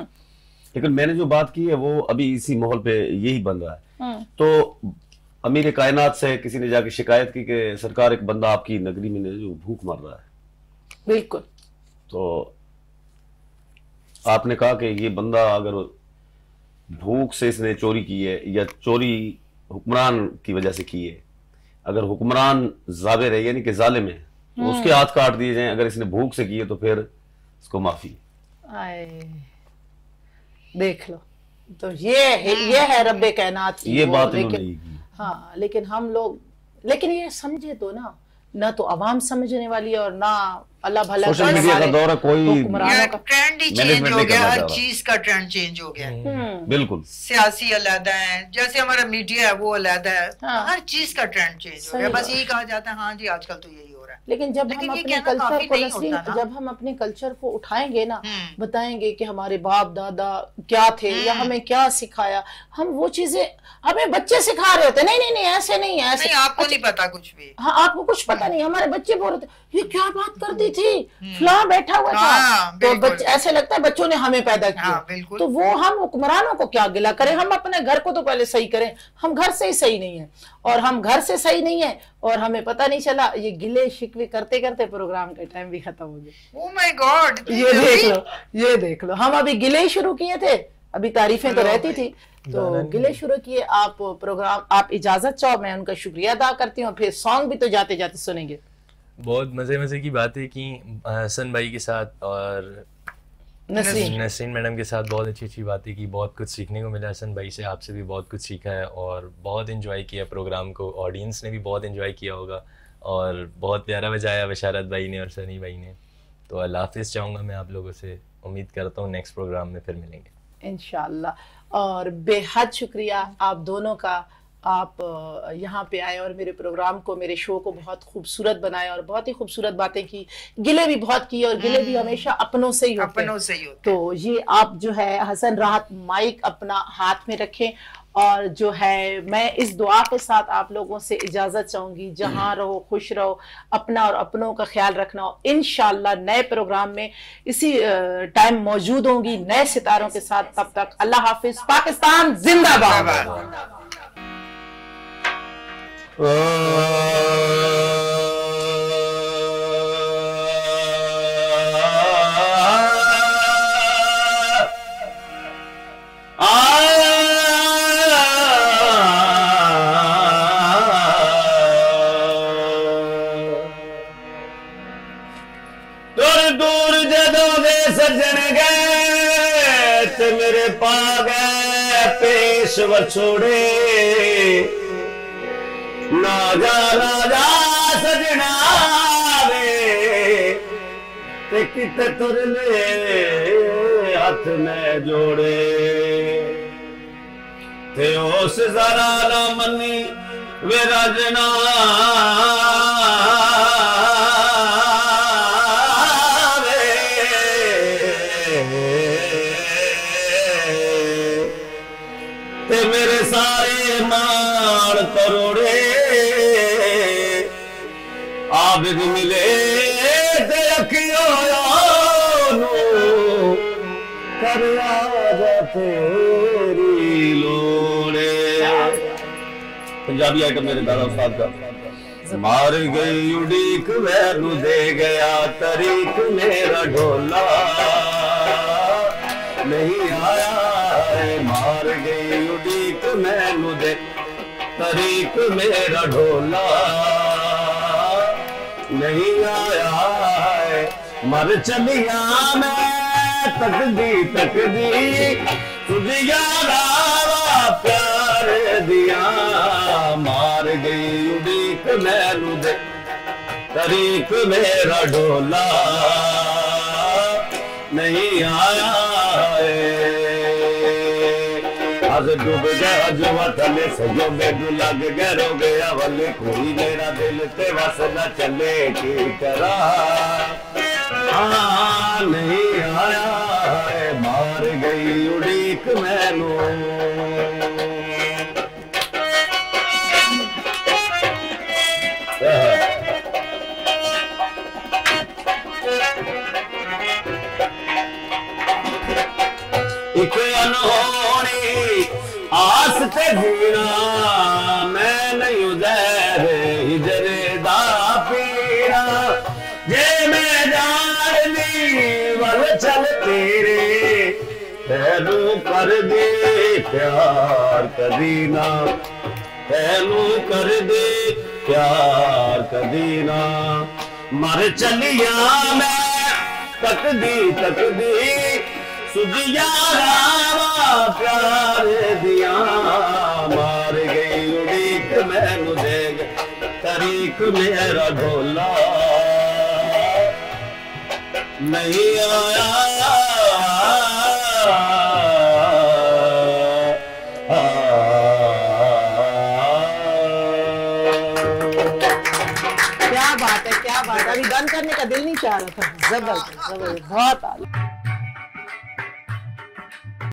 लेकिन मैंने जो बात की है वो अभी इसी माहौल पे यही बन रहा है। तो अमीर कायनात से किसी ने जाके शिकायत की कि सरकार, एक बंदा आपकी नगरी में जो भूख मर रहा है। बिल्कुल। तो आपने कहा कि ये बंदा अगर भूख से इसने चोरी की है या चोरी हुक्मरान की वजह से की है, अगर हुक्मरान जाबिर है यानी कि जालिम है तो उसके हाथ काट दिए जाएं, अगर इसने भूख से की है तो फिर इसको माफी। देख लो, तो ये है रब्बे कायनात की ये बात। लेकिन हाँ, लेकिन हम लोग, लेकिन ये समझे तो ना तो आवाम समझने वाली है और ना अल्लाह भला। सोशल मीडिया का दौर है, कोई ट्रेंड ही चेंज हो गया, हर चीज का ट्रेंड चेंज हो गया। बिल्कुल, सियासी अलग है, जैसे हमारा मीडिया है वो अलग है, हर चीज का ट्रेंड चेंज हो गया। बस यही कहा जाता है, हाँ जी आजकल तो यही हो रहा है। लेकिन जब हम अपने कल्चर को जब हम अपने कल्चर को उठाएंगे ना, बताएंगे कि हमारे बाप दादा क्या थे या हमें क्या सिखाया, हम वो चीजें, हमें बच्चे सिखा रहे होते, नहीं ऐसे नहीं है, ऐसे आपको नहीं पता कुछ भी। हाँ, आपको कुछ पता नहीं। हमारे बच्चे बोल रहे थे ये क्या बात करती थी, फलां बैठा हुआ था, तो बच्चे, ऐसे लगता है बच्चों ने हमें पैदा किया। तो वो हम हुक्मरानों को क्या गिला करें, हम अपने घर को तो पहले सही करें। हम घर से ही सही नहीं है, और हम घर से सही नहीं है और हमें पता नहीं चला। ये गिले शिकवे करते करते प्रोग्राम का टाइम भी खत्म हो गया। ओह माय गॉड, ये देख लो, हम अभी गिले ही शुरू किए थे, अभी तारीफें तो रहती थी, तो गिले शुरू किए। आप प्रोग्राम, आप इजाजत चाहो, मैं उनका शुक्रिया अदा करती हूँ, फिर सॉन्ग भी तो जाते जाते सुनेंगे। बहुत मजे की बातें की हसन भाई के साथ और नसरीन मैडम के साथ, बहुत अच्छी बातें की, बहुत कुछ सीखने को मिला हसन भाई से, आपसे भी बहुत कुछ सीखा है और बहुत एंजॉय किया प्रोग्राम को। ऑडियंस ने भी बहुत एंजॉय किया होगा और बहुत प्यारा बजाया बशारत भाई ने और सनी भाई ने। तो अल्लाह हाफिज़ चाहूँगा मैं आप लोगों से, उम्मीद करता हूँ नेक्स्ट प्रोग्राम में फिर मिलेंगे इंशाल्लाह। और बेहद शुक्रिया आप दोनों का, आप यहाँ पे आए और मेरे प्रोग्राम को, मेरे शो को बहुत खूबसूरत बनाया और बहुत ही खूबसूरत बातें की, गिले भी बहुत किए, और गिले भी हमेशा अपनों से ही होते। तो ये आप जो है हसन राहत माइक अपना हाथ में रखें, और जो है मैं इस दुआ के साथ आप लोगों से इजाजत चाहूंगी, जहां रहो खुश रहो, अपना और अपनों का ख्याल रखना हो। इंशाल्लाह नए प्रोग्राम में इसी टाइम मौजूद होंगी नए सितारों के साथ। तब तक अल्लाह हाफिज, पाकिस्तान जिंदाबाद। दूर जदों सजन गए ते मेरे पा गए पेश वछोड़े ना जा सजना वे ते किते तुर ले हाथ में जोड़े ते उस जरा ना मनी वे राजना ते मेरे सारे मान करोड़े आबिद मिले ते अखियों कर आजा तेरी लोड़े। पंजाबी आइटम मेरे दादा उस्ताद का। मार गई उड़ीक मैनू दे गया तरीक मेरा ढोला नहीं आया है। मार गई उड़ीक मैनू दे तरीक मेरा ढोला नहीं आया है। मर चलिया मैं तकदी तुझिया रावा प्यार दिया। मार गई उड़ीक मैनू दे तरीक मेरा ढोला नहीं आया है। आज डूब गया जो थले सजो बेडू लग गया रो गया वाले कोई मेरा दिल ते वस न चले की करा नहीं आया है। मार गई उड़ीक मैनू एक अनहोनी आस ते जीना मैं नहीं उधर हिजरे दा पीना जे मैं जान ली वल चल तेरे तैनू कर दे प्यार कदी ना तैनू कर दे प्यार कदी ना। मर चलिया मैं तकदी सुधिया रावा प्यार दिया। मार गई उड़ीक मैनू दे तरीक मेरा ढोला नहीं आया। क्या बात है, क्या बात है। अभी गान करने का दिल नहीं चाह रहा था। जबरदस्त, बहुत आला।